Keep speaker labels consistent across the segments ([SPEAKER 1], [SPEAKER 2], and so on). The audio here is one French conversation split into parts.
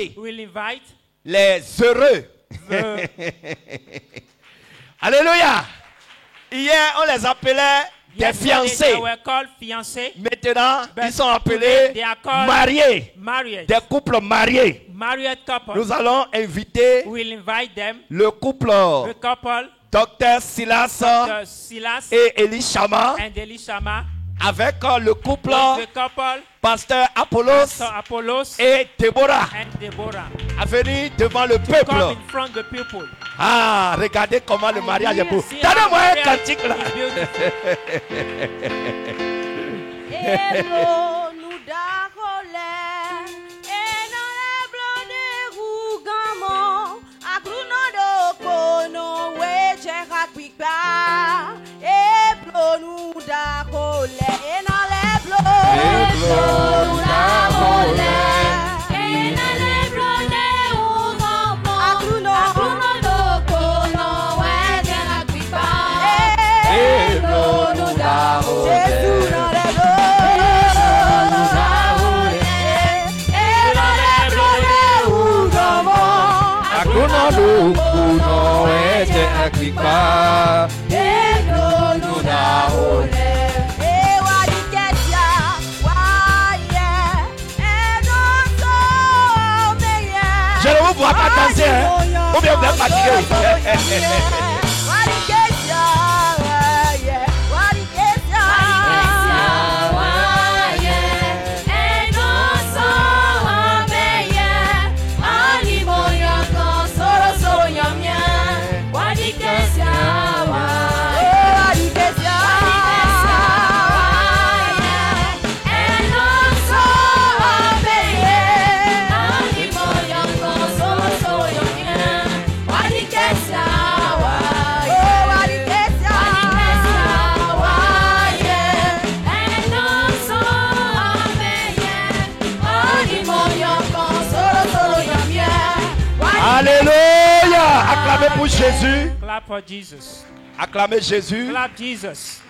[SPEAKER 1] inviter
[SPEAKER 2] We'll invite
[SPEAKER 1] les heureux.
[SPEAKER 2] the
[SPEAKER 1] Alléluia. Hier, on les appelait des
[SPEAKER 2] yesterday
[SPEAKER 1] fiancés.
[SPEAKER 2] they were called fiancés.
[SPEAKER 1] Maintenant,
[SPEAKER 2] But
[SPEAKER 1] ils sont
[SPEAKER 2] today
[SPEAKER 1] appelés
[SPEAKER 2] they are called
[SPEAKER 1] mariés.
[SPEAKER 2] married.
[SPEAKER 1] Des couples mariés.
[SPEAKER 2] Married couple.
[SPEAKER 1] Nous allons inviter
[SPEAKER 2] We'll invite them.
[SPEAKER 1] le couple
[SPEAKER 2] The couple,
[SPEAKER 1] Dr Silas
[SPEAKER 2] the Silas
[SPEAKER 1] et Elishama
[SPEAKER 2] and Elishama.
[SPEAKER 1] avec le couple
[SPEAKER 2] The couple,
[SPEAKER 1] Pasteur Apollos
[SPEAKER 2] so Apollos
[SPEAKER 1] et Déborah
[SPEAKER 2] and Deborah.
[SPEAKER 1] à venir devant le
[SPEAKER 2] Come
[SPEAKER 1] peuple.
[SPEAKER 2] in front of the people.
[SPEAKER 1] Ah, regardez comment le mariage est beau.
[SPEAKER 2] See how
[SPEAKER 1] Donnez-moi un
[SPEAKER 2] marriage
[SPEAKER 1] cantique là.
[SPEAKER 2] is beautiful.
[SPEAKER 3] Eblo nous d'arolè, et dans les blancs des rougaments, à Clunodo, Kono, Wejera, Quipa. Eblo nous d'arolè, et dans les blancs. Eblo nous d'arolè, et dans les blancs des rougaments, à Clunodo, Kono, Wejera, Quipa. Eblo nous d'arolè. Jésus dans les
[SPEAKER 1] Je ne vous vois pas danser, hein? Ou bien vous êtes fatigué. Alléluia. Acclamez pour Jésus.
[SPEAKER 2] Clap for Jesus.
[SPEAKER 1] Acclamez Jésus.
[SPEAKER 2] Clap Jesus.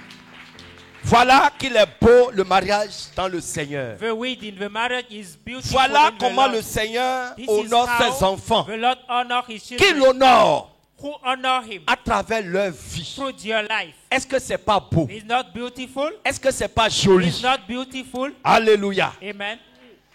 [SPEAKER 1] Voilà qu'il est beau le mariage dans le Seigneur.
[SPEAKER 2] The wedding, the marriage is beautiful.
[SPEAKER 1] Voilà
[SPEAKER 2] in the
[SPEAKER 1] comment
[SPEAKER 2] Lord.
[SPEAKER 1] le Seigneur
[SPEAKER 2] This is
[SPEAKER 1] honore
[SPEAKER 2] how
[SPEAKER 1] ses enfants.
[SPEAKER 2] the Lord honor his
[SPEAKER 1] Qu'il
[SPEAKER 2] children.
[SPEAKER 1] honore
[SPEAKER 2] Who honor him
[SPEAKER 1] à travers leur vie.
[SPEAKER 2] through your life.
[SPEAKER 1] Est-ce que c'est pas beau?
[SPEAKER 2] It's not beautiful.
[SPEAKER 1] Est-ce que c'est pas
[SPEAKER 2] It's
[SPEAKER 1] joli?
[SPEAKER 2] not beautiful.
[SPEAKER 1] Alléluia.
[SPEAKER 2] Amen.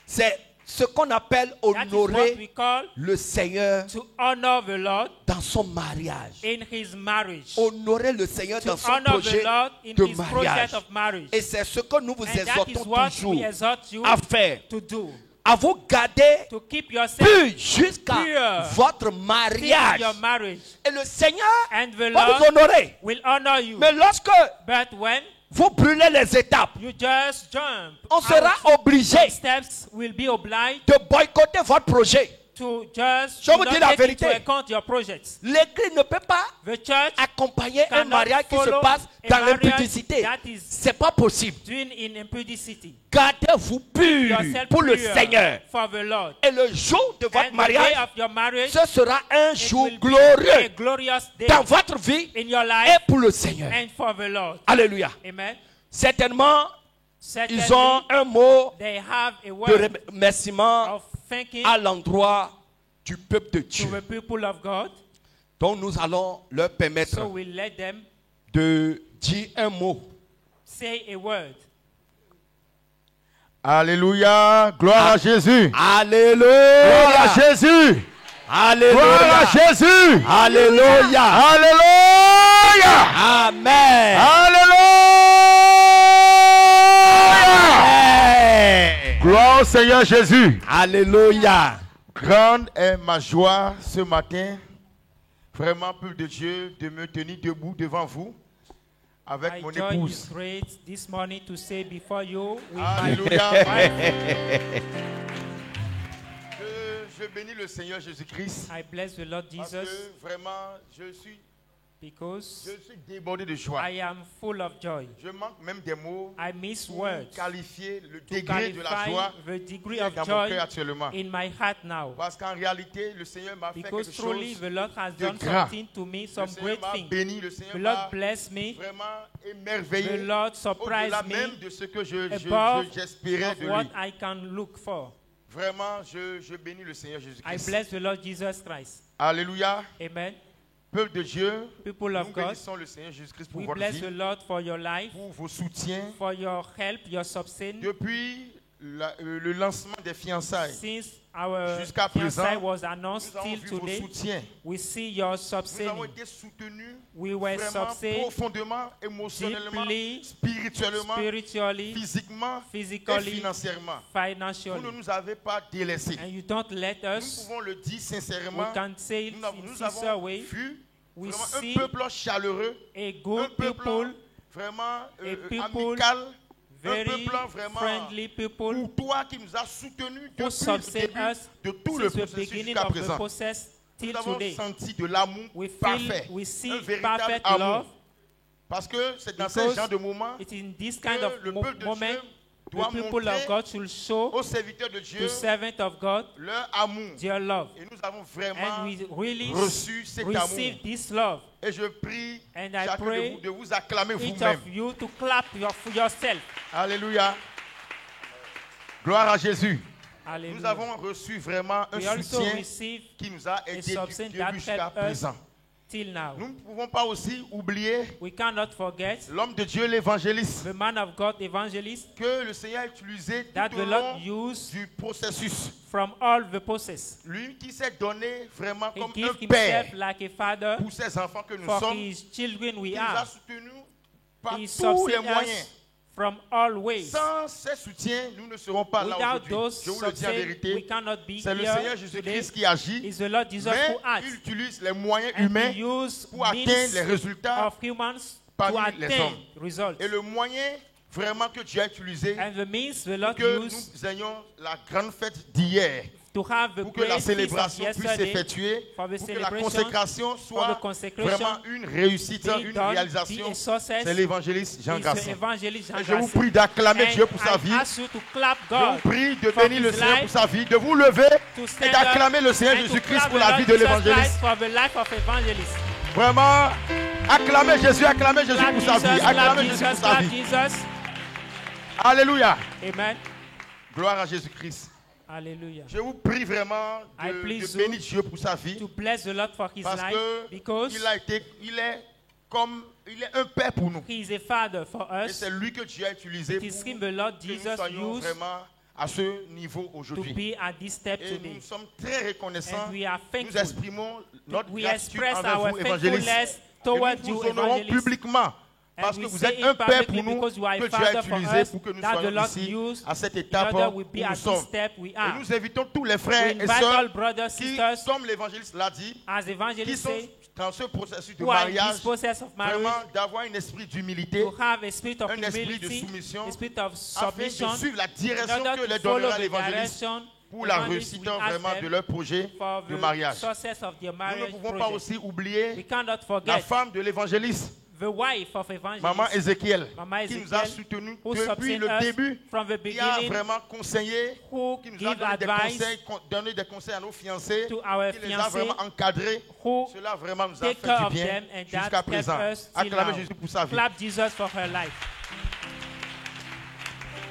[SPEAKER 1] C'est ce qu'on appelle
[SPEAKER 2] That is what we
[SPEAKER 1] honorer
[SPEAKER 2] call
[SPEAKER 1] le Seigneur
[SPEAKER 2] to honor the Lord
[SPEAKER 1] dans son mariage.
[SPEAKER 2] in his marriage.
[SPEAKER 1] Honorer le Seigneur
[SPEAKER 2] To
[SPEAKER 1] dans son
[SPEAKER 2] honor
[SPEAKER 1] projet
[SPEAKER 2] the Lord in
[SPEAKER 1] de
[SPEAKER 2] his
[SPEAKER 1] mariage.
[SPEAKER 2] project of marriage.
[SPEAKER 1] Et c'est ce que nous vous
[SPEAKER 2] And that is
[SPEAKER 1] exhortons
[SPEAKER 2] what
[SPEAKER 1] toujours
[SPEAKER 2] we exhort you
[SPEAKER 1] à faire.
[SPEAKER 2] to do.
[SPEAKER 1] À vous garder
[SPEAKER 2] To keep yourself
[SPEAKER 1] pur jusqu'à
[SPEAKER 2] pure
[SPEAKER 1] votre
[SPEAKER 2] till
[SPEAKER 1] mariage.
[SPEAKER 2] your marriage.
[SPEAKER 1] Et le Seigneur
[SPEAKER 2] And the
[SPEAKER 1] va vous
[SPEAKER 2] Lord
[SPEAKER 1] honorer.
[SPEAKER 2] will honor you.
[SPEAKER 1] Mais lorsque
[SPEAKER 2] But when
[SPEAKER 1] vous brûlez les étapes,
[SPEAKER 2] you just jump,
[SPEAKER 1] on sera
[SPEAKER 2] out,
[SPEAKER 1] obligé
[SPEAKER 2] steps will be obliged
[SPEAKER 1] de boycotter votre projet.
[SPEAKER 2] to just
[SPEAKER 1] Je vous
[SPEAKER 2] not
[SPEAKER 1] dis la
[SPEAKER 2] take into
[SPEAKER 1] vérité.
[SPEAKER 2] account your projects.
[SPEAKER 1] L'église ne peut pas
[SPEAKER 2] The church
[SPEAKER 1] accompagner un
[SPEAKER 2] cannot
[SPEAKER 1] mariage qui se
[SPEAKER 2] follow
[SPEAKER 1] passe
[SPEAKER 2] a
[SPEAKER 1] dans
[SPEAKER 2] marriage
[SPEAKER 1] l'impudicité.
[SPEAKER 2] that is
[SPEAKER 1] C'est pas possible.
[SPEAKER 2] doing in impudicity.
[SPEAKER 1] Gardez-vous pur
[SPEAKER 2] Yourself
[SPEAKER 1] pour le
[SPEAKER 2] pure
[SPEAKER 1] Seigneur.
[SPEAKER 2] for the Lord.
[SPEAKER 1] Et le jour de
[SPEAKER 2] And
[SPEAKER 1] votre
[SPEAKER 2] the day
[SPEAKER 1] mariage,
[SPEAKER 2] of your marriage,
[SPEAKER 1] ce sera un
[SPEAKER 2] it
[SPEAKER 1] jour
[SPEAKER 2] will be a
[SPEAKER 1] glorieux
[SPEAKER 2] glorious day
[SPEAKER 1] dans votre vie
[SPEAKER 2] in your
[SPEAKER 1] et
[SPEAKER 2] life
[SPEAKER 1] pour le Seigneur.
[SPEAKER 2] and for the Lord.
[SPEAKER 1] Alléluia.
[SPEAKER 2] Amen.
[SPEAKER 1] Certainement,
[SPEAKER 2] Certainly,
[SPEAKER 1] ils ont un mot
[SPEAKER 2] they have a
[SPEAKER 1] de
[SPEAKER 2] word
[SPEAKER 1] remerciement
[SPEAKER 2] of thanking
[SPEAKER 1] à l'endroit du peuple de
[SPEAKER 2] to
[SPEAKER 1] Dieu.
[SPEAKER 2] the people of God.
[SPEAKER 1] Donc nous allons leur permettre
[SPEAKER 2] So we let them
[SPEAKER 1] de dire un mot.
[SPEAKER 2] say a word.
[SPEAKER 4] Alléluia. Gloire à Jésus.
[SPEAKER 1] Alléluia.
[SPEAKER 4] Gloire à Jésus. Gloire à
[SPEAKER 1] Alléluia.
[SPEAKER 4] Jésus.
[SPEAKER 1] Alléluia.
[SPEAKER 4] Alléluia.
[SPEAKER 1] Amen.
[SPEAKER 4] Alléluia. Gloire au Seigneur Jésus.
[SPEAKER 1] Alléluia.
[SPEAKER 4] Grande est ma joie ce matin, vraiment, peuple de Dieu, de me tenir debout devant vous avec
[SPEAKER 2] My
[SPEAKER 4] mon
[SPEAKER 2] joy is
[SPEAKER 4] épouse.
[SPEAKER 2] great this morning to say before you with my
[SPEAKER 4] Alléluia.
[SPEAKER 2] wife.
[SPEAKER 4] Je bénis le Seigneur Jésus-Christ
[SPEAKER 2] I bless the Lord
[SPEAKER 4] parce
[SPEAKER 2] Jesus
[SPEAKER 4] que vraiment, je suis
[SPEAKER 2] because
[SPEAKER 4] débordé de joie.
[SPEAKER 2] I am full of joy.
[SPEAKER 4] Je manque même des mots
[SPEAKER 2] I miss
[SPEAKER 4] pour
[SPEAKER 2] words
[SPEAKER 4] qualifier le
[SPEAKER 2] to
[SPEAKER 4] degré de la
[SPEAKER 2] qualify
[SPEAKER 4] joie
[SPEAKER 2] the degree
[SPEAKER 4] qui est
[SPEAKER 2] of
[SPEAKER 4] dans mon
[SPEAKER 2] joy
[SPEAKER 4] cœur actuellement.
[SPEAKER 2] in my heart now.
[SPEAKER 4] Parce qu'en réalité, le Seigneur m'a fait
[SPEAKER 2] Because
[SPEAKER 4] quelque
[SPEAKER 2] truly
[SPEAKER 4] chose
[SPEAKER 2] the Lord has
[SPEAKER 4] de
[SPEAKER 2] done
[SPEAKER 4] grand.
[SPEAKER 2] something to me,
[SPEAKER 4] Le
[SPEAKER 2] some
[SPEAKER 4] Seigneur
[SPEAKER 2] great
[SPEAKER 4] m'a
[SPEAKER 2] thing.
[SPEAKER 4] béni, le Seigneur
[SPEAKER 2] The
[SPEAKER 4] m'a
[SPEAKER 2] Lord bless me.
[SPEAKER 4] vraiment émerveillé.
[SPEAKER 2] The Lord surprised
[SPEAKER 4] Au-delà
[SPEAKER 2] me
[SPEAKER 4] même de ce que
[SPEAKER 2] above
[SPEAKER 4] j'espérais
[SPEAKER 2] of
[SPEAKER 4] de
[SPEAKER 2] what
[SPEAKER 4] lui.
[SPEAKER 2] I can look for.
[SPEAKER 4] Vraiment, je bénis le Seigneur
[SPEAKER 2] I
[SPEAKER 4] Jésus-Christ.
[SPEAKER 2] bless the Lord Jesus Christ.
[SPEAKER 4] Alléluia.
[SPEAKER 2] Amen.
[SPEAKER 4] Peuple de Dieu,
[SPEAKER 2] People
[SPEAKER 4] nous
[SPEAKER 2] of God,
[SPEAKER 4] bénissons le Seigneur Jésus-Christ pour
[SPEAKER 2] we
[SPEAKER 4] votre
[SPEAKER 2] bless
[SPEAKER 4] vie,
[SPEAKER 2] the Lord for your life,
[SPEAKER 4] pour vos soutiens.
[SPEAKER 2] for your help, your substance.
[SPEAKER 4] Depuis le lancement des fiançailles,
[SPEAKER 2] Since our
[SPEAKER 4] jusqu'à
[SPEAKER 2] fiancé
[SPEAKER 4] présent,
[SPEAKER 2] was announced
[SPEAKER 4] nous avons
[SPEAKER 2] till
[SPEAKER 4] vu vos
[SPEAKER 2] today,
[SPEAKER 4] soutiens.
[SPEAKER 2] we see your
[SPEAKER 4] Nous avons
[SPEAKER 2] substance.
[SPEAKER 4] été soutenus
[SPEAKER 2] We were
[SPEAKER 4] vraiment
[SPEAKER 2] sustained
[SPEAKER 4] profondément, émotionnellement,
[SPEAKER 2] deeply,
[SPEAKER 4] spirituellement,
[SPEAKER 2] spiritually,
[SPEAKER 4] physiquement et
[SPEAKER 2] physically,
[SPEAKER 4] financièrement. Vous ne
[SPEAKER 2] financially.
[SPEAKER 4] nous avez pas délaissés.
[SPEAKER 2] And you don't let
[SPEAKER 4] Nous
[SPEAKER 2] us,
[SPEAKER 4] pouvons le dire
[SPEAKER 2] we
[SPEAKER 4] sincèrement.
[SPEAKER 2] can say it
[SPEAKER 4] Nous avons,
[SPEAKER 2] in
[SPEAKER 4] nous
[SPEAKER 2] sincere
[SPEAKER 4] avons
[SPEAKER 2] way,
[SPEAKER 4] vu
[SPEAKER 2] we
[SPEAKER 4] vraiment
[SPEAKER 2] see
[SPEAKER 4] un peuple chaleureux,
[SPEAKER 2] a
[SPEAKER 4] un
[SPEAKER 2] good
[SPEAKER 4] peuple
[SPEAKER 2] people,
[SPEAKER 4] vraiment
[SPEAKER 2] people
[SPEAKER 4] amical, un
[SPEAKER 2] very
[SPEAKER 4] peuple vraiment
[SPEAKER 2] friendly people
[SPEAKER 4] pour toi qui nous a soutenus
[SPEAKER 2] who
[SPEAKER 4] depuis le
[SPEAKER 2] sustain
[SPEAKER 4] début
[SPEAKER 2] us
[SPEAKER 4] de tout le
[SPEAKER 2] since the
[SPEAKER 4] processus
[SPEAKER 2] beginning
[SPEAKER 4] jusqu'à
[SPEAKER 2] of the
[SPEAKER 4] présent.
[SPEAKER 2] process till
[SPEAKER 4] Nous avons
[SPEAKER 2] today.
[SPEAKER 4] senti de l'amour
[SPEAKER 2] We feel,
[SPEAKER 4] parfait,
[SPEAKER 2] we see
[SPEAKER 4] un véritable
[SPEAKER 2] perfect
[SPEAKER 4] amour.
[SPEAKER 2] love.
[SPEAKER 4] Parce que c'est dans ce
[SPEAKER 2] Because
[SPEAKER 4] genre de moments
[SPEAKER 2] It is in this kind
[SPEAKER 4] que
[SPEAKER 2] of
[SPEAKER 4] le peuple de
[SPEAKER 2] moment
[SPEAKER 4] Dieu
[SPEAKER 2] the
[SPEAKER 4] doit
[SPEAKER 2] people
[SPEAKER 4] montrer
[SPEAKER 2] of God should show
[SPEAKER 4] aux serviteurs de Dieu
[SPEAKER 2] to servant of God
[SPEAKER 4] leur amour.
[SPEAKER 2] their love.
[SPEAKER 4] Et nous avons vraiment
[SPEAKER 2] And we really
[SPEAKER 4] reçu cet
[SPEAKER 2] receive
[SPEAKER 4] amour.
[SPEAKER 2] this love.
[SPEAKER 4] Et je prie
[SPEAKER 2] And I
[SPEAKER 4] chacun
[SPEAKER 2] pray
[SPEAKER 4] de vous de vous acclamer
[SPEAKER 2] Each
[SPEAKER 4] vous-même.
[SPEAKER 2] of you to clap for yourself.
[SPEAKER 4] Alléluia. Gloire à Jésus. Nous
[SPEAKER 2] Hallelujah.
[SPEAKER 4] avons reçu vraiment un
[SPEAKER 2] We also
[SPEAKER 4] soutien
[SPEAKER 2] receive
[SPEAKER 4] qui nous a aidés du
[SPEAKER 2] substance
[SPEAKER 4] début
[SPEAKER 2] that
[SPEAKER 4] jusqu'à
[SPEAKER 2] helped us
[SPEAKER 4] présent.
[SPEAKER 2] till now.
[SPEAKER 4] Nous ne pouvons pas aussi oublier
[SPEAKER 2] We cannot forget
[SPEAKER 4] l'homme de Dieu, l'évangéliste,
[SPEAKER 2] the man of God, evangelist,
[SPEAKER 4] que le Seigneur a utilisé
[SPEAKER 2] that
[SPEAKER 4] tout
[SPEAKER 2] the
[SPEAKER 4] au
[SPEAKER 2] Lord
[SPEAKER 4] long
[SPEAKER 2] used
[SPEAKER 4] du processus.
[SPEAKER 2] from all the process.
[SPEAKER 4] Lui qui s'est donné vraiment
[SPEAKER 2] He
[SPEAKER 4] comme
[SPEAKER 2] gave
[SPEAKER 4] un père
[SPEAKER 2] himself like a father
[SPEAKER 4] pour ses enfants que nous
[SPEAKER 2] for
[SPEAKER 4] sommes.
[SPEAKER 2] his children we
[SPEAKER 4] Il nous a
[SPEAKER 2] are.
[SPEAKER 4] soutenus par
[SPEAKER 2] He
[SPEAKER 4] tous les
[SPEAKER 2] sustains
[SPEAKER 4] moyens.
[SPEAKER 2] us from all ways.
[SPEAKER 4] Sans ces soutiens, nous ne serons pas là
[SPEAKER 2] Without
[SPEAKER 4] aujourd'hui.
[SPEAKER 2] those
[SPEAKER 4] Je vous le dis en
[SPEAKER 2] success, we
[SPEAKER 4] vérité.
[SPEAKER 2] cannot be
[SPEAKER 4] C'est le
[SPEAKER 2] here
[SPEAKER 4] Seigneur
[SPEAKER 2] today.
[SPEAKER 4] Jésus-Christ qui agit,
[SPEAKER 2] It's the Lord Jesus
[SPEAKER 4] mais
[SPEAKER 2] who acts.
[SPEAKER 4] il utilise les moyens
[SPEAKER 2] And
[SPEAKER 4] humains
[SPEAKER 2] he used
[SPEAKER 4] pour atteindre les
[SPEAKER 2] means
[SPEAKER 4] résultats
[SPEAKER 2] of humans to
[SPEAKER 4] parmi les
[SPEAKER 2] attain
[SPEAKER 4] hommes.
[SPEAKER 2] results.
[SPEAKER 4] Et le moyen vraiment que Dieu a utilisé
[SPEAKER 2] And the means the
[SPEAKER 4] pour
[SPEAKER 2] Lord
[SPEAKER 4] que
[SPEAKER 2] used
[SPEAKER 4] nous ayons la grande fête d'hier,
[SPEAKER 2] to have the
[SPEAKER 4] pour que la
[SPEAKER 2] great feast of
[SPEAKER 4] célébration puisse
[SPEAKER 2] yesterday,
[SPEAKER 4] s'effectuer,
[SPEAKER 2] for the
[SPEAKER 4] pour que la
[SPEAKER 2] celebration,
[SPEAKER 4] consécration
[SPEAKER 2] for the
[SPEAKER 4] soit
[SPEAKER 2] consecration
[SPEAKER 4] vraiment une réussite,
[SPEAKER 2] be
[SPEAKER 4] une
[SPEAKER 2] done, be
[SPEAKER 4] réalisation.
[SPEAKER 2] a success.
[SPEAKER 4] C'est l'évangéliste Jean
[SPEAKER 2] Is the
[SPEAKER 4] Grassin.
[SPEAKER 2] evangelist Jean
[SPEAKER 4] Et je vous
[SPEAKER 2] Grassin.
[SPEAKER 4] prie d'acclamer
[SPEAKER 2] And
[SPEAKER 4] Dieu pour sa
[SPEAKER 2] I
[SPEAKER 4] vie.
[SPEAKER 2] ask you to clap
[SPEAKER 4] Je vous
[SPEAKER 2] God,
[SPEAKER 4] prie de
[SPEAKER 2] for
[SPEAKER 4] bénir le
[SPEAKER 2] his
[SPEAKER 4] Seigneur
[SPEAKER 2] life,
[SPEAKER 4] pour sa vie, de vous lever
[SPEAKER 2] to
[SPEAKER 4] et
[SPEAKER 2] stand
[SPEAKER 4] d'acclamer le Seigneur
[SPEAKER 2] and to
[SPEAKER 4] Jésus-Christ
[SPEAKER 2] clap
[SPEAKER 4] pour
[SPEAKER 2] the
[SPEAKER 4] la
[SPEAKER 2] Lord
[SPEAKER 4] vie de
[SPEAKER 2] Jesus
[SPEAKER 4] l'évangéliste.
[SPEAKER 2] Christ for the life of evangelist.
[SPEAKER 4] Vraiment, acclamez Jésus
[SPEAKER 2] Clap
[SPEAKER 4] pour sa
[SPEAKER 2] Jesus,
[SPEAKER 4] vie.
[SPEAKER 2] clap
[SPEAKER 4] Acclamez Jésus
[SPEAKER 2] Jesus,
[SPEAKER 4] pour sa
[SPEAKER 2] clap
[SPEAKER 4] vie.
[SPEAKER 2] Jesus.
[SPEAKER 4] Alléluia.
[SPEAKER 2] Amen.
[SPEAKER 4] Gloire à Jésus-Christ.
[SPEAKER 2] Hallelujah.
[SPEAKER 4] Je vous prie vraiment
[SPEAKER 2] I
[SPEAKER 4] de
[SPEAKER 2] please
[SPEAKER 4] bénir
[SPEAKER 2] you
[SPEAKER 4] Dieu pour sa vie.
[SPEAKER 2] To bless the Lord for his
[SPEAKER 4] Parce
[SPEAKER 2] life, because
[SPEAKER 4] il est un père pour nous.
[SPEAKER 2] he is a father for
[SPEAKER 4] Et
[SPEAKER 2] us.
[SPEAKER 4] c'est lui que Dieu a utilisé
[SPEAKER 2] It
[SPEAKER 4] pour
[SPEAKER 2] is him the Lord
[SPEAKER 4] que nous
[SPEAKER 2] Jesus
[SPEAKER 4] soyons
[SPEAKER 2] used
[SPEAKER 4] vraiment à ce niveau
[SPEAKER 2] to
[SPEAKER 4] aujourd'hui.
[SPEAKER 2] be at this step
[SPEAKER 4] Et
[SPEAKER 2] today.
[SPEAKER 4] nous sommes très reconnaissants.
[SPEAKER 2] And we are
[SPEAKER 4] Nous
[SPEAKER 2] thankful.
[SPEAKER 4] exprimons notre
[SPEAKER 2] We
[SPEAKER 4] gratitude
[SPEAKER 2] express
[SPEAKER 4] envers
[SPEAKER 2] our
[SPEAKER 4] vous, évangélistes.
[SPEAKER 2] thankfulness
[SPEAKER 4] Et
[SPEAKER 2] towards
[SPEAKER 4] nous
[SPEAKER 2] you,
[SPEAKER 4] vous honorons
[SPEAKER 2] evangelist.
[SPEAKER 4] publiquement parce
[SPEAKER 2] And
[SPEAKER 4] que
[SPEAKER 2] we
[SPEAKER 4] vous
[SPEAKER 2] say
[SPEAKER 4] êtes un
[SPEAKER 2] it
[SPEAKER 4] père pour
[SPEAKER 2] publicly
[SPEAKER 4] nous
[SPEAKER 2] because you are a
[SPEAKER 4] que Dieu a
[SPEAKER 2] father for
[SPEAKER 4] utilisé
[SPEAKER 2] us,
[SPEAKER 4] pour que nous
[SPEAKER 2] that the
[SPEAKER 4] soyons
[SPEAKER 2] Lord
[SPEAKER 4] ici
[SPEAKER 2] used
[SPEAKER 4] à cette
[SPEAKER 2] in
[SPEAKER 4] étape
[SPEAKER 2] order
[SPEAKER 4] où
[SPEAKER 2] we be
[SPEAKER 4] nous
[SPEAKER 2] at this
[SPEAKER 4] sommes.
[SPEAKER 2] step we
[SPEAKER 4] Et
[SPEAKER 2] are.
[SPEAKER 4] nous invitons tous les
[SPEAKER 2] We
[SPEAKER 4] frères et
[SPEAKER 2] invite all
[SPEAKER 4] sœurs
[SPEAKER 2] brothers,
[SPEAKER 4] qui,
[SPEAKER 2] sisters,
[SPEAKER 4] comme l'évangéliste l'a dit,
[SPEAKER 2] as
[SPEAKER 4] qui
[SPEAKER 2] evangelists
[SPEAKER 4] sont
[SPEAKER 2] say,
[SPEAKER 4] dans ce processus de
[SPEAKER 2] who are in
[SPEAKER 4] mariage,
[SPEAKER 2] this process of marriage,
[SPEAKER 4] vraiment d'avoir un esprit d'humilité,
[SPEAKER 2] to have a spirit of
[SPEAKER 4] un esprit de
[SPEAKER 2] humility,
[SPEAKER 4] soumission,
[SPEAKER 2] a spirit of
[SPEAKER 4] afin
[SPEAKER 2] submission,
[SPEAKER 4] de suivre la
[SPEAKER 2] in
[SPEAKER 4] direction
[SPEAKER 2] order
[SPEAKER 4] que les
[SPEAKER 2] to follow
[SPEAKER 4] donnera
[SPEAKER 2] the
[SPEAKER 4] l'évangéliste
[SPEAKER 2] direction
[SPEAKER 4] pour la
[SPEAKER 2] evangelist
[SPEAKER 4] réussite
[SPEAKER 2] will ask
[SPEAKER 4] vraiment de
[SPEAKER 2] them
[SPEAKER 4] leur projet
[SPEAKER 2] for
[SPEAKER 4] de
[SPEAKER 2] the
[SPEAKER 4] mariage.
[SPEAKER 2] success of their
[SPEAKER 4] Nous ne
[SPEAKER 2] marriage
[SPEAKER 4] pouvons pas
[SPEAKER 2] project.
[SPEAKER 4] aussi
[SPEAKER 2] We
[SPEAKER 4] oublier
[SPEAKER 2] cannot
[SPEAKER 4] la
[SPEAKER 2] forget
[SPEAKER 4] femme de l'évangéliste,
[SPEAKER 2] the wife of evangelist,
[SPEAKER 4] Maman Ézéchiel,
[SPEAKER 2] Mama
[SPEAKER 4] qui nous a
[SPEAKER 2] Ezekiel,
[SPEAKER 4] soutenus
[SPEAKER 2] who
[SPEAKER 4] depuis
[SPEAKER 2] sustained
[SPEAKER 4] le
[SPEAKER 2] us
[SPEAKER 4] début,
[SPEAKER 2] from the
[SPEAKER 4] qui a
[SPEAKER 2] beginning,
[SPEAKER 4] vraiment conseillé,
[SPEAKER 2] who
[SPEAKER 4] qui nous a
[SPEAKER 2] give
[SPEAKER 4] donné des
[SPEAKER 2] advice
[SPEAKER 4] conseils, donné des conseils à nos fiancés,
[SPEAKER 2] to our
[SPEAKER 4] qui les a
[SPEAKER 2] fiancés,
[SPEAKER 4] vraiment encadrés.
[SPEAKER 2] who
[SPEAKER 4] Cela vraiment nous a
[SPEAKER 2] take
[SPEAKER 4] fait
[SPEAKER 2] care
[SPEAKER 4] du
[SPEAKER 2] of
[SPEAKER 4] bien
[SPEAKER 2] them, and
[SPEAKER 4] jusqu'à
[SPEAKER 2] that
[SPEAKER 4] présent.
[SPEAKER 2] helped us till
[SPEAKER 4] Acclamez
[SPEAKER 2] now.
[SPEAKER 4] Jésus pour sa vie.
[SPEAKER 2] Clap Jesus for her life.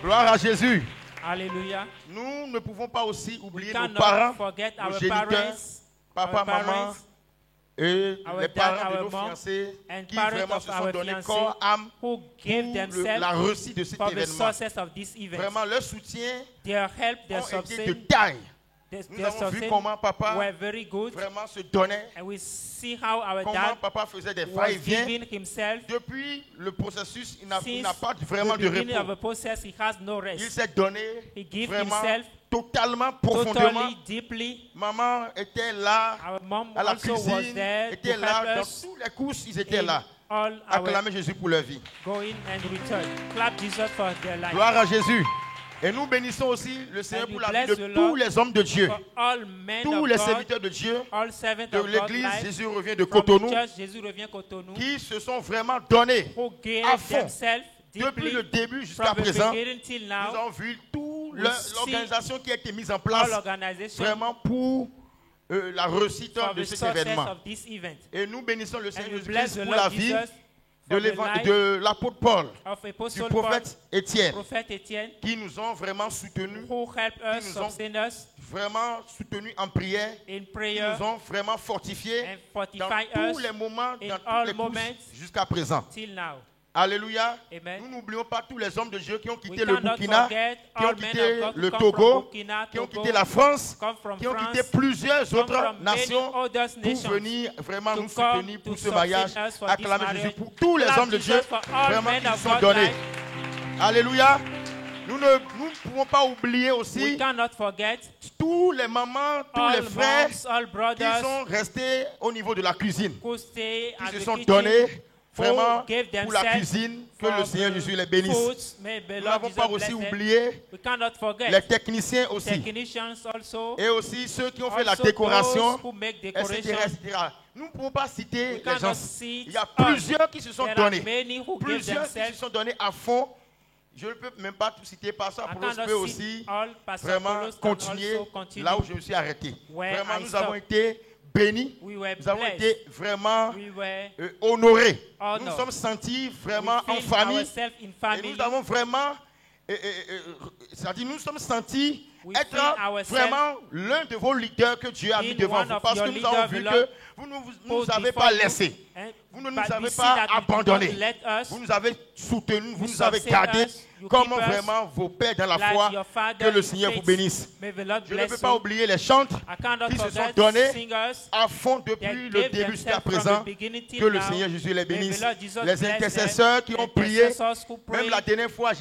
[SPEAKER 4] Gloire à Jésus.
[SPEAKER 2] Hallelujah.
[SPEAKER 4] Nous ne pouvons pas aussi
[SPEAKER 2] We
[SPEAKER 4] oublier nos
[SPEAKER 2] cannot
[SPEAKER 4] parents,
[SPEAKER 2] forget
[SPEAKER 4] nos
[SPEAKER 2] our
[SPEAKER 4] géniteurs,
[SPEAKER 2] parents,
[SPEAKER 4] papa,
[SPEAKER 2] our
[SPEAKER 4] maman,
[SPEAKER 2] parents,
[SPEAKER 4] et
[SPEAKER 2] our
[SPEAKER 4] les
[SPEAKER 2] dad,
[SPEAKER 4] parents de
[SPEAKER 2] our
[SPEAKER 4] nos
[SPEAKER 2] mom,
[SPEAKER 4] fiancés
[SPEAKER 2] and
[SPEAKER 4] qui
[SPEAKER 2] parents
[SPEAKER 4] vraiment
[SPEAKER 2] of
[SPEAKER 4] se sont
[SPEAKER 2] our
[SPEAKER 4] donnés
[SPEAKER 2] fiancés
[SPEAKER 4] corps, âme
[SPEAKER 2] who gave
[SPEAKER 4] pour
[SPEAKER 2] themselves
[SPEAKER 4] la réussite de cet
[SPEAKER 2] for the
[SPEAKER 4] événement.
[SPEAKER 2] success of this event.
[SPEAKER 4] Vraiment, leur soutien
[SPEAKER 2] Their help, their
[SPEAKER 4] ont été de
[SPEAKER 2] substance,
[SPEAKER 4] taille. Nous
[SPEAKER 2] their
[SPEAKER 4] avons vu
[SPEAKER 2] substance
[SPEAKER 4] comment papa
[SPEAKER 2] were very good,
[SPEAKER 4] vraiment se donnait,
[SPEAKER 2] and we see how our
[SPEAKER 4] comment
[SPEAKER 2] dad
[SPEAKER 4] papa faisait des
[SPEAKER 2] was
[SPEAKER 4] va-et-vient.
[SPEAKER 2] giving himself.
[SPEAKER 4] Depuis le processus, il n'a
[SPEAKER 2] Since
[SPEAKER 4] pas vraiment
[SPEAKER 2] the
[SPEAKER 4] de
[SPEAKER 2] beginning of
[SPEAKER 4] repos.
[SPEAKER 2] the process, he has no
[SPEAKER 4] Il
[SPEAKER 2] rest.
[SPEAKER 4] s'est donné
[SPEAKER 2] He gave
[SPEAKER 4] vraiment
[SPEAKER 2] himself
[SPEAKER 4] totalement, profondément.
[SPEAKER 2] totally, deeply.
[SPEAKER 4] Maman était là
[SPEAKER 2] Our mom
[SPEAKER 4] à la
[SPEAKER 2] also was
[SPEAKER 4] cuisine,
[SPEAKER 2] there
[SPEAKER 4] était
[SPEAKER 2] to
[SPEAKER 4] là
[SPEAKER 2] help
[SPEAKER 4] dans
[SPEAKER 2] us
[SPEAKER 4] toutes les courses, ils étaient
[SPEAKER 2] in
[SPEAKER 4] là.
[SPEAKER 2] all our
[SPEAKER 4] Acclamez Jésus pour leur vie.
[SPEAKER 2] going and return. Clap Jesus for their life.
[SPEAKER 4] Gloire à Jésus. Et nous bénissons aussi le Seigneur
[SPEAKER 2] And
[SPEAKER 4] pour
[SPEAKER 2] we
[SPEAKER 4] la vie
[SPEAKER 2] bless
[SPEAKER 4] de
[SPEAKER 2] the
[SPEAKER 4] tous
[SPEAKER 2] Lord
[SPEAKER 4] les hommes de Dieu,
[SPEAKER 2] For all men
[SPEAKER 4] tous
[SPEAKER 2] of
[SPEAKER 4] les
[SPEAKER 2] God,
[SPEAKER 4] serviteurs de Dieu,
[SPEAKER 2] all servants
[SPEAKER 4] de
[SPEAKER 2] of God,
[SPEAKER 4] l'église
[SPEAKER 2] life,
[SPEAKER 4] Jésus revient de
[SPEAKER 2] from the
[SPEAKER 4] Cotonou,
[SPEAKER 2] church, Jésus revient Cotonou,
[SPEAKER 4] qui se sont vraiment donnés
[SPEAKER 2] who gave
[SPEAKER 4] à fond
[SPEAKER 2] themselves
[SPEAKER 4] depuis
[SPEAKER 2] deeply
[SPEAKER 4] le début jusqu'à
[SPEAKER 2] from the
[SPEAKER 4] présent.
[SPEAKER 2] beginning till
[SPEAKER 4] Nous
[SPEAKER 2] now.
[SPEAKER 4] avons vu toute
[SPEAKER 2] We
[SPEAKER 4] l'organisation qui a été mise en
[SPEAKER 2] All
[SPEAKER 4] place
[SPEAKER 2] organizations
[SPEAKER 4] vraiment pour la réussite
[SPEAKER 2] for
[SPEAKER 4] de
[SPEAKER 2] the
[SPEAKER 4] cet
[SPEAKER 2] success
[SPEAKER 4] événement.
[SPEAKER 2] of this event.
[SPEAKER 4] Et nous bénissons le
[SPEAKER 2] And
[SPEAKER 4] Seigneur
[SPEAKER 2] we bless
[SPEAKER 4] Jésus-Christ
[SPEAKER 2] the
[SPEAKER 4] pour la
[SPEAKER 2] Lord
[SPEAKER 4] vie
[SPEAKER 2] Jesus for the life
[SPEAKER 4] de l'apôtre Paul,
[SPEAKER 2] of
[SPEAKER 4] du
[SPEAKER 2] Apostle Paul,
[SPEAKER 4] prophète Étienne,
[SPEAKER 2] Prophet Etienne,
[SPEAKER 4] qui nous ont vraiment soutenus,
[SPEAKER 2] who helped us,
[SPEAKER 4] nous ont
[SPEAKER 2] sustain us
[SPEAKER 4] vraiment soutenus en prière,
[SPEAKER 2] in
[SPEAKER 4] qui
[SPEAKER 2] prayer
[SPEAKER 4] nous ont vraiment fortifiés
[SPEAKER 2] and
[SPEAKER 4] dans
[SPEAKER 2] fortify
[SPEAKER 4] tous
[SPEAKER 2] us
[SPEAKER 4] les moments,
[SPEAKER 2] in
[SPEAKER 4] dans
[SPEAKER 2] all
[SPEAKER 4] tous les
[SPEAKER 2] moments
[SPEAKER 4] coups jusqu'à présent.
[SPEAKER 2] till now.
[SPEAKER 4] Alléluia.
[SPEAKER 2] Amen.
[SPEAKER 4] Nous n'oublions pas tous les hommes de Dieu qui ont
[SPEAKER 2] We
[SPEAKER 4] quitté le
[SPEAKER 2] cannot
[SPEAKER 4] Burkina,
[SPEAKER 2] forget
[SPEAKER 4] qui ont
[SPEAKER 2] all men
[SPEAKER 4] quitté
[SPEAKER 2] of God who
[SPEAKER 4] le
[SPEAKER 2] come from
[SPEAKER 4] Togo,
[SPEAKER 2] Burkina,
[SPEAKER 4] qui ont
[SPEAKER 2] Togo,
[SPEAKER 4] quitté la France,
[SPEAKER 2] come from
[SPEAKER 4] qui ont quitté
[SPEAKER 2] France,
[SPEAKER 4] plusieurs
[SPEAKER 2] come
[SPEAKER 4] autres
[SPEAKER 2] from many
[SPEAKER 4] nations
[SPEAKER 2] other
[SPEAKER 4] pour
[SPEAKER 2] nations
[SPEAKER 4] venir vraiment
[SPEAKER 2] to
[SPEAKER 4] nous
[SPEAKER 2] come
[SPEAKER 4] soutenir pour
[SPEAKER 2] to
[SPEAKER 4] ce mariage.
[SPEAKER 2] sustain us for this
[SPEAKER 4] Acclamez Jésus
[SPEAKER 2] marriage.
[SPEAKER 4] pour tous les
[SPEAKER 2] Clap
[SPEAKER 4] hommes de
[SPEAKER 2] Jesus
[SPEAKER 4] Dieu
[SPEAKER 2] for all
[SPEAKER 4] vraiment
[SPEAKER 2] men
[SPEAKER 4] qui
[SPEAKER 2] of
[SPEAKER 4] nous sont
[SPEAKER 2] God's
[SPEAKER 4] donnés.
[SPEAKER 2] life.
[SPEAKER 4] Alléluia. Nous ne pouvons pas oublier
[SPEAKER 2] We
[SPEAKER 4] aussi
[SPEAKER 2] cannot forget
[SPEAKER 4] tous les mamans, tous
[SPEAKER 2] all
[SPEAKER 4] les frères
[SPEAKER 2] moms, all
[SPEAKER 4] qui
[SPEAKER 2] brothers
[SPEAKER 4] sont restés au niveau de la cuisine,
[SPEAKER 2] who stay at
[SPEAKER 4] qui se
[SPEAKER 2] the
[SPEAKER 4] sont
[SPEAKER 2] kitchen,
[SPEAKER 4] donnés
[SPEAKER 2] who
[SPEAKER 4] vraiment
[SPEAKER 2] gave
[SPEAKER 4] pour la
[SPEAKER 2] themselves
[SPEAKER 4] cuisine. Que
[SPEAKER 2] for
[SPEAKER 4] le Seigneur
[SPEAKER 2] the
[SPEAKER 4] Jésus les bénisse.
[SPEAKER 2] foods. May the
[SPEAKER 4] Nous
[SPEAKER 2] Lord
[SPEAKER 4] n'avons
[SPEAKER 2] Jesus
[SPEAKER 4] pas
[SPEAKER 2] bless
[SPEAKER 4] aussi
[SPEAKER 2] them.
[SPEAKER 4] oublié
[SPEAKER 2] We cannot forget
[SPEAKER 4] les techniciens aussi,
[SPEAKER 2] technicians also,
[SPEAKER 4] et aussi ceux qui ont fait la
[SPEAKER 2] also
[SPEAKER 4] décoration,
[SPEAKER 2] those who make
[SPEAKER 4] etc.,
[SPEAKER 2] decoration.
[SPEAKER 4] etc. Nous ne pouvons pas citer
[SPEAKER 2] We
[SPEAKER 4] les
[SPEAKER 2] cannot
[SPEAKER 4] gens.
[SPEAKER 2] see
[SPEAKER 4] Il y a
[SPEAKER 2] all.
[SPEAKER 4] plusieurs qui se sont
[SPEAKER 2] There are
[SPEAKER 4] donnés.
[SPEAKER 2] many who give
[SPEAKER 4] Plusieurs qui se
[SPEAKER 2] themselves.
[SPEAKER 4] sont donnés à fond. Je ne peux même pas tout citer. Pasteur
[SPEAKER 2] I
[SPEAKER 4] Apollos
[SPEAKER 2] cannot
[SPEAKER 4] peut
[SPEAKER 2] see
[SPEAKER 4] aussi
[SPEAKER 2] all. Pastor
[SPEAKER 4] vraiment
[SPEAKER 2] Apollos can
[SPEAKER 4] continuer
[SPEAKER 2] also continue.
[SPEAKER 4] là où je me suis arrêté.
[SPEAKER 2] Where
[SPEAKER 4] Vraiment,
[SPEAKER 2] I
[SPEAKER 4] nous avons
[SPEAKER 2] stopped.
[SPEAKER 4] été bénis.
[SPEAKER 2] We were
[SPEAKER 4] Nous avons
[SPEAKER 2] blessed.
[SPEAKER 4] été vraiment
[SPEAKER 2] We were
[SPEAKER 4] honorés.
[SPEAKER 2] honored.
[SPEAKER 4] Nous nous sommes sentis vraiment
[SPEAKER 2] we
[SPEAKER 4] en
[SPEAKER 2] feel
[SPEAKER 4] famille.
[SPEAKER 2] ourselves in
[SPEAKER 4] Et
[SPEAKER 2] family.
[SPEAKER 4] nous avons vraiment, c'est-à-dire nous nous sommes sentis
[SPEAKER 2] We
[SPEAKER 4] être
[SPEAKER 2] feel ourselves
[SPEAKER 4] vraiment l'un de vos leaders que Dieu a mis
[SPEAKER 2] in
[SPEAKER 4] devant
[SPEAKER 2] one
[SPEAKER 4] vous.
[SPEAKER 2] of
[SPEAKER 4] Parce
[SPEAKER 2] your
[SPEAKER 4] que nous avons
[SPEAKER 2] leaders,
[SPEAKER 4] vu
[SPEAKER 2] the
[SPEAKER 4] que
[SPEAKER 2] Lord
[SPEAKER 4] vous ne
[SPEAKER 2] put
[SPEAKER 4] nous avez
[SPEAKER 2] before
[SPEAKER 4] pas
[SPEAKER 2] you,
[SPEAKER 4] laissés.
[SPEAKER 2] and-
[SPEAKER 4] Vous ne
[SPEAKER 2] but
[SPEAKER 4] nous
[SPEAKER 2] we
[SPEAKER 4] avez
[SPEAKER 2] see
[SPEAKER 4] pas
[SPEAKER 2] that you
[SPEAKER 4] abandonnés.
[SPEAKER 2] don't let us.
[SPEAKER 4] Vous nous avez soutenus, vous
[SPEAKER 2] You
[SPEAKER 4] nous avez
[SPEAKER 2] sustain
[SPEAKER 4] gardés
[SPEAKER 2] us, you
[SPEAKER 4] comme
[SPEAKER 2] keep us
[SPEAKER 4] vraiment vos pères dans la
[SPEAKER 2] like
[SPEAKER 4] foi.
[SPEAKER 2] your father
[SPEAKER 4] Que le
[SPEAKER 2] in
[SPEAKER 4] Seigneur vous
[SPEAKER 2] faith.
[SPEAKER 4] bénisse.
[SPEAKER 2] May the Lord
[SPEAKER 4] Je ne
[SPEAKER 2] bless
[SPEAKER 4] peux pas
[SPEAKER 2] you.
[SPEAKER 4] oublier les chantres
[SPEAKER 2] I cannot
[SPEAKER 4] qui se sont
[SPEAKER 2] forget
[SPEAKER 4] donnés
[SPEAKER 2] singers
[SPEAKER 4] à fond
[SPEAKER 2] that
[SPEAKER 4] depuis le
[SPEAKER 2] gave
[SPEAKER 4] début jusqu'à
[SPEAKER 2] themselves from
[SPEAKER 4] présent.
[SPEAKER 2] the beginning till
[SPEAKER 4] Que le
[SPEAKER 2] now.
[SPEAKER 4] Seigneur Jésus les
[SPEAKER 2] May the
[SPEAKER 4] bénisse.
[SPEAKER 2] Lord Jesus
[SPEAKER 4] Les
[SPEAKER 2] bless
[SPEAKER 4] intercesseurs qui
[SPEAKER 2] them.
[SPEAKER 4] ont prié.
[SPEAKER 2] Intercessors who
[SPEAKER 4] Même
[SPEAKER 2] prayed.
[SPEAKER 4] la dernière fois,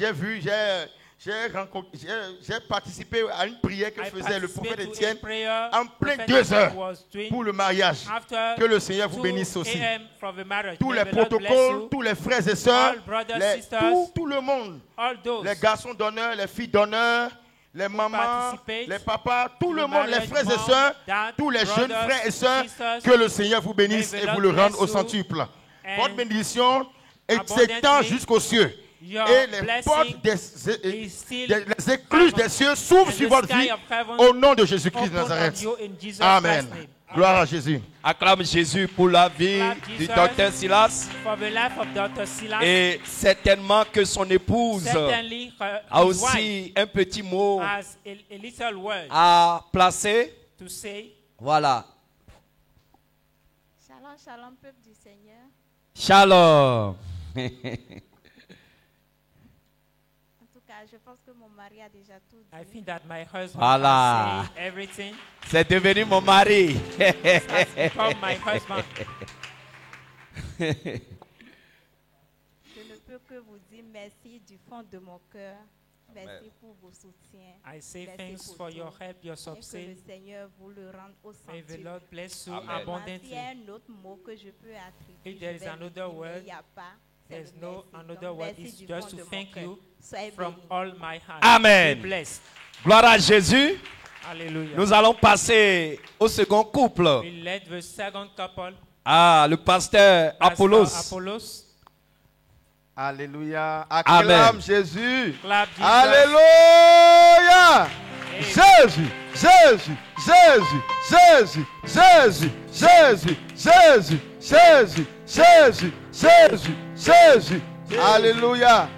[SPEAKER 4] j'ai participé à une prière que
[SPEAKER 2] I
[SPEAKER 4] faisait le prophète
[SPEAKER 2] participate to a
[SPEAKER 4] Étienne
[SPEAKER 2] prayer
[SPEAKER 4] en plein
[SPEAKER 2] Prophet
[SPEAKER 4] 2 heures
[SPEAKER 2] was doing
[SPEAKER 4] pour le mariage.
[SPEAKER 2] after
[SPEAKER 4] Que le Seigneur vous
[SPEAKER 2] 2
[SPEAKER 4] bénisse aussi.
[SPEAKER 2] a.m. from the marriage.
[SPEAKER 4] Tous
[SPEAKER 2] May
[SPEAKER 4] les
[SPEAKER 2] the Lord bless
[SPEAKER 4] protocoles,
[SPEAKER 2] you.
[SPEAKER 4] tous les frères et sœurs,
[SPEAKER 2] All brothers, sisters,
[SPEAKER 4] tout le monde,
[SPEAKER 2] all those
[SPEAKER 4] les garçons d'honneur, les filles d'honneur, les mamans,
[SPEAKER 2] participate
[SPEAKER 4] les papas, tout
[SPEAKER 2] to
[SPEAKER 4] le
[SPEAKER 2] the
[SPEAKER 4] monde, les
[SPEAKER 2] marriage,
[SPEAKER 4] frères et
[SPEAKER 2] mom,
[SPEAKER 4] sœurs,
[SPEAKER 2] dad,
[SPEAKER 4] tous les jeunes
[SPEAKER 2] brothers,
[SPEAKER 4] frères et sœurs,
[SPEAKER 2] sisters,
[SPEAKER 4] que le Seigneur vous bénisse
[SPEAKER 2] may the
[SPEAKER 4] et vous
[SPEAKER 2] Lord
[SPEAKER 4] le rende
[SPEAKER 2] bless
[SPEAKER 4] au
[SPEAKER 2] you
[SPEAKER 4] centuple.
[SPEAKER 2] and
[SPEAKER 4] Votre bénédiction s'étend
[SPEAKER 2] abundantly
[SPEAKER 4] jusqu'aux cieux.
[SPEAKER 2] your
[SPEAKER 4] Et les
[SPEAKER 2] blessing
[SPEAKER 4] portes
[SPEAKER 2] is still
[SPEAKER 4] les écluses des cieux s'ouvrent
[SPEAKER 2] and
[SPEAKER 4] sur
[SPEAKER 2] the
[SPEAKER 4] votre
[SPEAKER 2] sky
[SPEAKER 4] vie
[SPEAKER 2] of heaven
[SPEAKER 4] au nom de Jésus-Christ de
[SPEAKER 2] open on
[SPEAKER 4] Nazareth.
[SPEAKER 2] you in Jesus
[SPEAKER 4] Amen.
[SPEAKER 2] Christ's name.
[SPEAKER 4] Gloire à Jésus.
[SPEAKER 1] Acclame Jésus pour la vie
[SPEAKER 2] Clap
[SPEAKER 1] du
[SPEAKER 2] Jesus.
[SPEAKER 1] docteur Silas.
[SPEAKER 2] For the life of Dr. Silas,
[SPEAKER 1] Et certainement que son épouse
[SPEAKER 2] certainly
[SPEAKER 1] a
[SPEAKER 2] his wife
[SPEAKER 1] aussi un petit mot
[SPEAKER 2] has a little word
[SPEAKER 1] à placer.
[SPEAKER 2] to say.
[SPEAKER 1] Voilà.
[SPEAKER 3] Shalom, shalom, peuple du Seigneur.
[SPEAKER 1] Shalom.
[SPEAKER 3] En tout cas, je pense que mon mari a déjà tout
[SPEAKER 2] I
[SPEAKER 3] dit.
[SPEAKER 2] think that my husband
[SPEAKER 1] Voilà.
[SPEAKER 2] has said everything.
[SPEAKER 1] C'est devenu mon mari.
[SPEAKER 2] Has become my husband.
[SPEAKER 3] Je ne peux que vous dire merci du fond de mon cœur. Merci pour vos soutiens.
[SPEAKER 2] I say
[SPEAKER 3] Merci
[SPEAKER 2] thanks
[SPEAKER 3] pour
[SPEAKER 2] for
[SPEAKER 3] tout.
[SPEAKER 2] your help, your
[SPEAKER 3] Et que le
[SPEAKER 2] success.
[SPEAKER 3] Seigneur vous le rende au
[SPEAKER 2] May the
[SPEAKER 3] centuple.
[SPEAKER 2] Lord bless you
[SPEAKER 1] Amen.
[SPEAKER 3] S'il y
[SPEAKER 2] abundantly.
[SPEAKER 3] a un autre mot que je peux attribuer,
[SPEAKER 2] If there
[SPEAKER 3] je
[SPEAKER 2] is
[SPEAKER 3] vais le
[SPEAKER 2] another
[SPEAKER 3] dire, mais
[SPEAKER 2] word,
[SPEAKER 3] il n'y a pas. C'est
[SPEAKER 2] There's
[SPEAKER 3] le
[SPEAKER 2] no
[SPEAKER 3] merci.
[SPEAKER 2] another
[SPEAKER 3] Donc,
[SPEAKER 2] word.
[SPEAKER 3] merci
[SPEAKER 2] It's
[SPEAKER 3] du
[SPEAKER 2] just
[SPEAKER 3] fond
[SPEAKER 2] to
[SPEAKER 3] de mon
[SPEAKER 2] thank
[SPEAKER 3] cœur.
[SPEAKER 2] you
[SPEAKER 3] Soyez
[SPEAKER 2] from
[SPEAKER 3] bénis.
[SPEAKER 2] all my heart.
[SPEAKER 1] Amen.
[SPEAKER 2] Be blessed.
[SPEAKER 1] Gloire à Jésus.
[SPEAKER 2] Hallelujah.
[SPEAKER 1] Nous allons passer au second couple.
[SPEAKER 2] We led the second couple,
[SPEAKER 1] Ah, le pasteur
[SPEAKER 2] Pastor
[SPEAKER 1] Apollos.
[SPEAKER 2] Apollos.
[SPEAKER 4] Alléluia.
[SPEAKER 1] Amen.
[SPEAKER 4] Acclame Jésus.
[SPEAKER 2] Clap Jesus.
[SPEAKER 4] Alléluia.
[SPEAKER 2] Amen.
[SPEAKER 4] Jésus, Jésus, Jésus, Jésus, Jésus, Jésus, Jésus, Jésus, Jésus, Jésus, Jésus. Alléluia.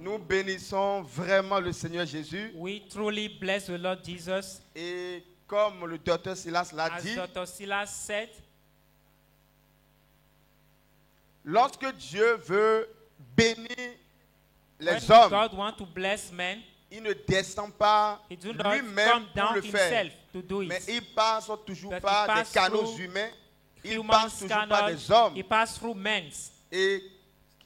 [SPEAKER 4] Nous bénissons vraiment le Seigneur Jésus.
[SPEAKER 2] We truly bless the Lord Jesus.
[SPEAKER 4] Et comme le docteur Silas l'a
[SPEAKER 2] As
[SPEAKER 4] dit,
[SPEAKER 2] Dr. Silas said,
[SPEAKER 4] lorsque Dieu veut bénir
[SPEAKER 2] when
[SPEAKER 4] les hommes,
[SPEAKER 2] God wants to bless men,
[SPEAKER 4] il ne descend pas
[SPEAKER 2] He do not
[SPEAKER 4] lui-même
[SPEAKER 2] come
[SPEAKER 4] pour
[SPEAKER 2] down
[SPEAKER 4] le faire.
[SPEAKER 2] himself to do
[SPEAKER 4] Mais
[SPEAKER 2] it.
[SPEAKER 4] il passe toujours
[SPEAKER 2] But
[SPEAKER 4] par
[SPEAKER 2] he
[SPEAKER 4] des
[SPEAKER 2] pass
[SPEAKER 4] canaux
[SPEAKER 2] through
[SPEAKER 4] humains. Il
[SPEAKER 2] Humans
[SPEAKER 4] passe toujours par
[SPEAKER 2] cannot,
[SPEAKER 4] des hommes.
[SPEAKER 2] he passed through men,
[SPEAKER 4] Et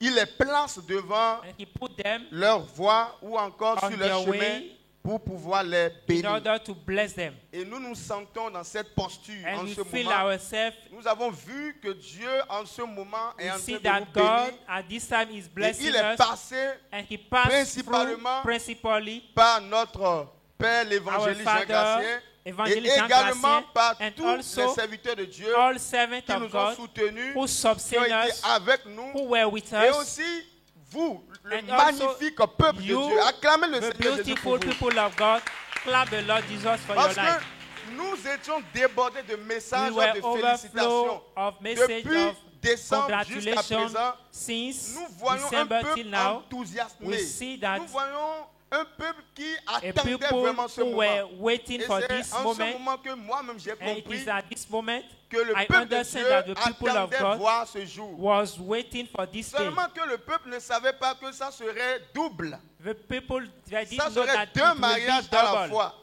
[SPEAKER 4] il les place devant
[SPEAKER 2] and he put them
[SPEAKER 4] leur voie ou encore
[SPEAKER 2] on
[SPEAKER 4] sur
[SPEAKER 2] their
[SPEAKER 4] leur chemin
[SPEAKER 2] way
[SPEAKER 4] pour pouvoir les
[SPEAKER 2] in
[SPEAKER 4] bénir.
[SPEAKER 2] order to bless them.
[SPEAKER 4] Et nous nous sentons dans cette posture
[SPEAKER 2] And
[SPEAKER 4] en
[SPEAKER 2] we
[SPEAKER 4] ce
[SPEAKER 2] feel
[SPEAKER 4] moment.
[SPEAKER 2] ourselves,
[SPEAKER 4] Nous avons vu que Dieu en ce moment est
[SPEAKER 2] we
[SPEAKER 4] en
[SPEAKER 2] see
[SPEAKER 4] train de
[SPEAKER 2] that
[SPEAKER 4] nous
[SPEAKER 2] God
[SPEAKER 4] bénir.
[SPEAKER 2] at this time is
[SPEAKER 4] Et
[SPEAKER 2] blessing
[SPEAKER 4] il est
[SPEAKER 2] us,
[SPEAKER 4] passé
[SPEAKER 2] and he passed
[SPEAKER 4] principalement
[SPEAKER 2] through principally
[SPEAKER 4] par notre Père
[SPEAKER 2] our
[SPEAKER 4] l'évangéliste Jean
[SPEAKER 2] Father,
[SPEAKER 4] Gratien et
[SPEAKER 2] Evangelist Jean
[SPEAKER 4] également
[SPEAKER 2] Gratien,
[SPEAKER 4] par
[SPEAKER 2] and
[SPEAKER 4] tous les
[SPEAKER 2] also
[SPEAKER 4] serviteurs de Dieu
[SPEAKER 2] all servants
[SPEAKER 4] qui
[SPEAKER 2] of
[SPEAKER 4] nous ont
[SPEAKER 2] God
[SPEAKER 4] soutenus,
[SPEAKER 2] who
[SPEAKER 4] qui ont
[SPEAKER 2] sustain
[SPEAKER 4] été
[SPEAKER 2] us,
[SPEAKER 4] avec nous,
[SPEAKER 2] who were with
[SPEAKER 4] et
[SPEAKER 2] us,
[SPEAKER 4] aussi vous, le
[SPEAKER 2] And also
[SPEAKER 4] magnifique peuple de
[SPEAKER 2] you,
[SPEAKER 4] Dieu. Acclamez le
[SPEAKER 2] the
[SPEAKER 4] Seigneur Jésus pour
[SPEAKER 2] beautiful
[SPEAKER 4] vous.
[SPEAKER 2] people of God. Clap the Lord Jesus for
[SPEAKER 4] Parce
[SPEAKER 2] your life.
[SPEAKER 4] que nous étions débordés de
[SPEAKER 2] We
[SPEAKER 4] messages
[SPEAKER 2] were
[SPEAKER 4] de
[SPEAKER 2] overflow
[SPEAKER 4] félicitations
[SPEAKER 2] of message
[SPEAKER 4] depuis
[SPEAKER 2] of
[SPEAKER 4] décembre jusqu'à
[SPEAKER 2] Congratulations.
[SPEAKER 4] présent,
[SPEAKER 2] Since
[SPEAKER 4] nous voyons un
[SPEAKER 2] December
[SPEAKER 4] peuple
[SPEAKER 2] till now,
[SPEAKER 4] enthousiasmé.
[SPEAKER 2] we see that
[SPEAKER 4] Nous voyons un peuple qui
[SPEAKER 2] a
[SPEAKER 4] attendait
[SPEAKER 2] people
[SPEAKER 4] vraiment ce
[SPEAKER 2] who were
[SPEAKER 4] moment.
[SPEAKER 2] waiting
[SPEAKER 4] Et
[SPEAKER 2] for
[SPEAKER 4] c'est
[SPEAKER 2] this
[SPEAKER 4] en ce
[SPEAKER 2] moment,
[SPEAKER 4] moment que moi-même j'ai
[SPEAKER 2] and it
[SPEAKER 4] compris
[SPEAKER 2] is at this moment
[SPEAKER 4] que le
[SPEAKER 2] I
[SPEAKER 4] peuple de
[SPEAKER 2] understand
[SPEAKER 4] Dieu
[SPEAKER 2] that the people of
[SPEAKER 4] attendait
[SPEAKER 2] God
[SPEAKER 4] voir ce jour.
[SPEAKER 2] was waiting for this day.
[SPEAKER 4] Seulement que le peuple ne savait pas que ça serait double.
[SPEAKER 2] The people they
[SPEAKER 4] Ça
[SPEAKER 2] didn't know
[SPEAKER 4] serait
[SPEAKER 2] that it
[SPEAKER 4] deux
[SPEAKER 2] will be
[SPEAKER 4] mariages à la
[SPEAKER 2] double.
[SPEAKER 4] fois.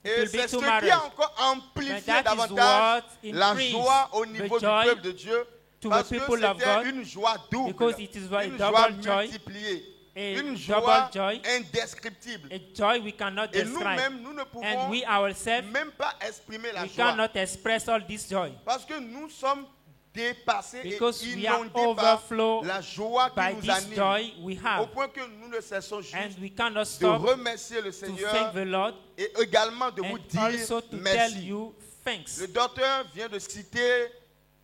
[SPEAKER 2] will
[SPEAKER 4] Et
[SPEAKER 2] be
[SPEAKER 4] c'est ce
[SPEAKER 2] two
[SPEAKER 4] qui
[SPEAKER 2] marriages.
[SPEAKER 4] a encore
[SPEAKER 2] And
[SPEAKER 4] amplifié
[SPEAKER 2] that is
[SPEAKER 4] davantage
[SPEAKER 2] what
[SPEAKER 4] la
[SPEAKER 2] increased
[SPEAKER 4] joie au
[SPEAKER 2] the
[SPEAKER 4] niveau du
[SPEAKER 2] joy
[SPEAKER 4] peuple de Dieu.
[SPEAKER 2] to
[SPEAKER 4] Parce
[SPEAKER 2] the
[SPEAKER 4] que
[SPEAKER 2] people of
[SPEAKER 4] c'était
[SPEAKER 2] God,
[SPEAKER 4] une joie double,
[SPEAKER 2] because it is a
[SPEAKER 4] une
[SPEAKER 2] double
[SPEAKER 4] joie
[SPEAKER 2] joy,
[SPEAKER 4] multipliée,
[SPEAKER 2] a
[SPEAKER 4] une
[SPEAKER 2] double
[SPEAKER 4] joie
[SPEAKER 2] joy,
[SPEAKER 4] indescriptible.
[SPEAKER 2] a joy we cannot
[SPEAKER 4] Et
[SPEAKER 2] describe.
[SPEAKER 4] nous-mêmes, nous ne pouvons
[SPEAKER 2] And we ourselves,
[SPEAKER 4] même pas exprimer la
[SPEAKER 2] we
[SPEAKER 4] joie.
[SPEAKER 2] cannot express all this joy.
[SPEAKER 4] Parce que nous sommes dépassés
[SPEAKER 2] Because
[SPEAKER 4] et
[SPEAKER 2] we are
[SPEAKER 4] inondés par
[SPEAKER 2] overflowed
[SPEAKER 4] la joie
[SPEAKER 2] by
[SPEAKER 4] qui nous
[SPEAKER 2] this
[SPEAKER 4] anime.
[SPEAKER 2] joy we
[SPEAKER 4] Au
[SPEAKER 2] have.
[SPEAKER 4] point que nous ne cessons juste
[SPEAKER 2] And we cannot
[SPEAKER 4] de
[SPEAKER 2] stop
[SPEAKER 4] remercier le
[SPEAKER 2] to
[SPEAKER 4] Seigneur
[SPEAKER 2] thank the Lord
[SPEAKER 4] et également de vous
[SPEAKER 2] and
[SPEAKER 4] dire
[SPEAKER 2] also to tell
[SPEAKER 4] merci.
[SPEAKER 2] you thanks.
[SPEAKER 4] Le docteur vient de citer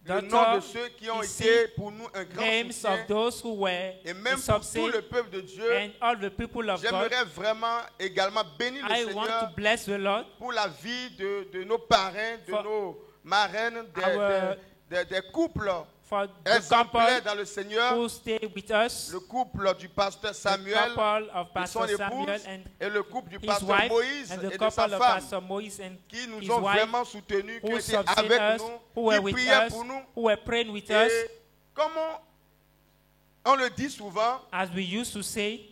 [SPEAKER 4] le
[SPEAKER 2] Doctor
[SPEAKER 4] nom de ceux qui ont
[SPEAKER 2] is
[SPEAKER 4] été pour nous un grand
[SPEAKER 2] Names
[SPEAKER 4] soutien.
[SPEAKER 2] of those who were
[SPEAKER 4] Et
[SPEAKER 2] a
[SPEAKER 4] même pour tout
[SPEAKER 2] substance
[SPEAKER 4] le peuple de Dieu,
[SPEAKER 2] and all the people of God.
[SPEAKER 4] j'aimerais vraiment également bénir le
[SPEAKER 2] I want to
[SPEAKER 4] Seigneur
[SPEAKER 2] bless the Lord
[SPEAKER 4] pour la vie de nos parrains, de
[SPEAKER 2] For
[SPEAKER 4] nos marraines,
[SPEAKER 2] our-
[SPEAKER 4] des couples
[SPEAKER 2] for the
[SPEAKER 4] exemplaires
[SPEAKER 2] couple
[SPEAKER 4] dans le Seigneur,
[SPEAKER 2] who stay with us,
[SPEAKER 4] le couple du pasteur
[SPEAKER 2] the
[SPEAKER 4] Samuel
[SPEAKER 2] couple of
[SPEAKER 4] et son
[SPEAKER 2] Pastor
[SPEAKER 4] épouse
[SPEAKER 2] Samuel and
[SPEAKER 4] et le couple du
[SPEAKER 2] his
[SPEAKER 4] pasteur
[SPEAKER 2] wife,
[SPEAKER 4] Moïse
[SPEAKER 2] and the
[SPEAKER 4] et de sa
[SPEAKER 2] couple of
[SPEAKER 4] femme
[SPEAKER 2] Pastor Moise and
[SPEAKER 4] qui nous
[SPEAKER 2] his
[SPEAKER 4] ont
[SPEAKER 2] wife,
[SPEAKER 4] vraiment soutenus, qui
[SPEAKER 2] who
[SPEAKER 4] étaient
[SPEAKER 2] sustain
[SPEAKER 4] avec
[SPEAKER 2] us, who were
[SPEAKER 4] nous, qui
[SPEAKER 2] with
[SPEAKER 4] priaient
[SPEAKER 2] us,
[SPEAKER 4] pour nous.
[SPEAKER 2] who were praying with us.
[SPEAKER 4] Et comme on le dit souvent,
[SPEAKER 2] As we used to say,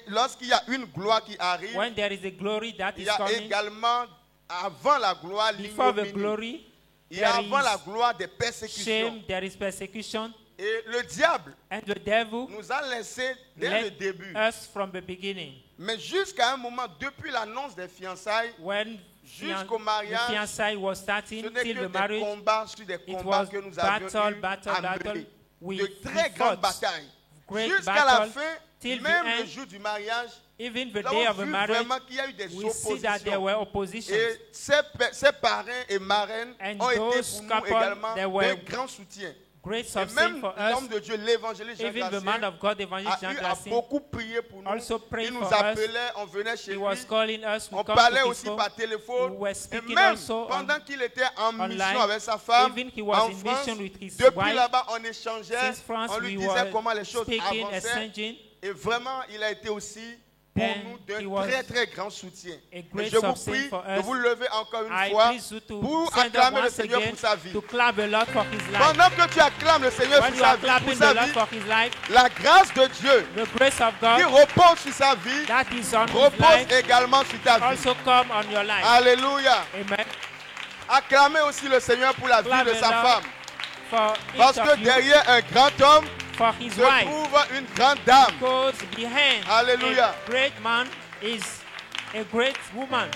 [SPEAKER 4] lorsqu'il y a une gloire qui arrive,
[SPEAKER 2] when there is a glory that
[SPEAKER 4] il
[SPEAKER 2] is
[SPEAKER 4] y a
[SPEAKER 2] coming,
[SPEAKER 4] également avant la gloire
[SPEAKER 2] before the
[SPEAKER 4] l'ignominie.
[SPEAKER 2] glory,
[SPEAKER 4] Il y a
[SPEAKER 2] there
[SPEAKER 4] avant la
[SPEAKER 2] is
[SPEAKER 4] gloire des persécutions.
[SPEAKER 2] shame, there is persecution,
[SPEAKER 4] Et le diable
[SPEAKER 2] and the devil
[SPEAKER 4] nous a laissé dès le
[SPEAKER 2] led
[SPEAKER 4] début.
[SPEAKER 2] us from the beginning.
[SPEAKER 4] Mais jusqu'à un moment, depuis l'annonce des fiançailles,
[SPEAKER 2] When
[SPEAKER 4] jusqu'au
[SPEAKER 2] the
[SPEAKER 4] mariage,
[SPEAKER 2] fiancé was
[SPEAKER 4] ce
[SPEAKER 2] starting
[SPEAKER 4] n'est
[SPEAKER 2] till
[SPEAKER 4] que
[SPEAKER 2] the
[SPEAKER 4] des
[SPEAKER 2] marriage,
[SPEAKER 4] combats sur des
[SPEAKER 2] it
[SPEAKER 4] combats
[SPEAKER 2] was
[SPEAKER 4] que nous avions
[SPEAKER 2] battle,
[SPEAKER 4] eu
[SPEAKER 2] battle,
[SPEAKER 4] à
[SPEAKER 2] battle.
[SPEAKER 4] mener.
[SPEAKER 2] We
[SPEAKER 4] De très grandes
[SPEAKER 2] fought
[SPEAKER 4] batailles.
[SPEAKER 2] great
[SPEAKER 4] Jusqu'à la
[SPEAKER 2] battle
[SPEAKER 4] fin,
[SPEAKER 2] till the
[SPEAKER 4] même le
[SPEAKER 2] end.
[SPEAKER 4] jour du mariage,
[SPEAKER 2] Even the
[SPEAKER 4] nous
[SPEAKER 2] day of
[SPEAKER 4] avons
[SPEAKER 2] the
[SPEAKER 4] vu
[SPEAKER 2] marriage,
[SPEAKER 4] vraiment qu'il y a eu des
[SPEAKER 2] we see that there
[SPEAKER 4] oppositions.
[SPEAKER 2] were oppositions.
[SPEAKER 4] Et ces parrains et marraines
[SPEAKER 2] And
[SPEAKER 4] ont été
[SPEAKER 2] those
[SPEAKER 4] pour nous
[SPEAKER 2] couple,
[SPEAKER 4] également
[SPEAKER 2] they were
[SPEAKER 4] d'un grand soutien.
[SPEAKER 2] Great
[SPEAKER 4] Et
[SPEAKER 2] substance
[SPEAKER 4] même
[SPEAKER 2] for
[SPEAKER 4] l'homme
[SPEAKER 2] us.
[SPEAKER 4] de Dieu, l'évangéliste Jean
[SPEAKER 2] Even the man
[SPEAKER 4] Gracien,
[SPEAKER 2] of God, Evangelist Jean
[SPEAKER 4] a
[SPEAKER 2] Gracien,
[SPEAKER 4] beaucoup prié pour nous.
[SPEAKER 2] also prayed
[SPEAKER 4] Il nous
[SPEAKER 2] for us.
[SPEAKER 4] appelait, on venait chez
[SPEAKER 2] He
[SPEAKER 4] lui.
[SPEAKER 2] was calling us. We
[SPEAKER 4] On
[SPEAKER 2] come
[SPEAKER 4] parlait
[SPEAKER 2] to his
[SPEAKER 4] aussi
[SPEAKER 2] home.
[SPEAKER 4] par téléphone.
[SPEAKER 2] We were
[SPEAKER 4] Et
[SPEAKER 2] speaking
[SPEAKER 4] même
[SPEAKER 2] also
[SPEAKER 4] pendant qu'il était en
[SPEAKER 2] online,
[SPEAKER 4] mission avec sa femme
[SPEAKER 2] even he was
[SPEAKER 4] en
[SPEAKER 2] in
[SPEAKER 4] France,
[SPEAKER 2] mission with his
[SPEAKER 4] depuis
[SPEAKER 2] wife.
[SPEAKER 4] là-bas, on échangeait,
[SPEAKER 2] Since France,
[SPEAKER 4] on lui
[SPEAKER 2] we
[SPEAKER 4] disait
[SPEAKER 2] were
[SPEAKER 4] comment les choses
[SPEAKER 2] speaking,
[SPEAKER 4] avançaient.
[SPEAKER 2] exchanging.
[SPEAKER 4] Et vraiment, il a été aussi pour
[SPEAKER 2] And
[SPEAKER 4] nous
[SPEAKER 2] he
[SPEAKER 4] d'un
[SPEAKER 2] was
[SPEAKER 4] très très grand soutien.
[SPEAKER 2] a
[SPEAKER 4] Et
[SPEAKER 2] great
[SPEAKER 4] je vous
[SPEAKER 2] substance
[SPEAKER 4] prie
[SPEAKER 2] for
[SPEAKER 4] de
[SPEAKER 2] us.
[SPEAKER 4] vous lever encore une
[SPEAKER 2] I
[SPEAKER 4] fois
[SPEAKER 2] please you to
[SPEAKER 4] pour
[SPEAKER 2] stand up
[SPEAKER 4] acclamer le
[SPEAKER 2] once
[SPEAKER 4] Seigneur
[SPEAKER 2] again
[SPEAKER 4] pour sa vie.
[SPEAKER 2] to clap the Lord for his life.
[SPEAKER 4] Pendant que tu acclames le Seigneur
[SPEAKER 2] When
[SPEAKER 4] pour
[SPEAKER 2] you
[SPEAKER 4] sa
[SPEAKER 2] are
[SPEAKER 4] vie, pour
[SPEAKER 2] clapping
[SPEAKER 4] sa
[SPEAKER 2] the Lord
[SPEAKER 4] vie,
[SPEAKER 2] for his life,
[SPEAKER 4] la grâce de Dieu
[SPEAKER 2] the grace of
[SPEAKER 4] qui
[SPEAKER 2] God
[SPEAKER 4] repose sur sa vie
[SPEAKER 2] that is on his
[SPEAKER 4] repose
[SPEAKER 2] life
[SPEAKER 4] également sur ta vie.
[SPEAKER 2] also come on your life.
[SPEAKER 4] Alléluia.
[SPEAKER 2] Amen.
[SPEAKER 4] Acclamez aussi le Seigneur pour la vie
[SPEAKER 2] Clap
[SPEAKER 4] de
[SPEAKER 2] the
[SPEAKER 4] sa
[SPEAKER 2] Lord
[SPEAKER 4] femme.
[SPEAKER 2] for
[SPEAKER 4] Parce
[SPEAKER 2] each
[SPEAKER 4] que
[SPEAKER 2] of you,
[SPEAKER 4] derrière un grand homme
[SPEAKER 2] for his
[SPEAKER 4] se
[SPEAKER 2] wife.
[SPEAKER 4] trouve une grande dame.
[SPEAKER 2] Because behind
[SPEAKER 4] Alléluia.
[SPEAKER 2] a great man is a great woman.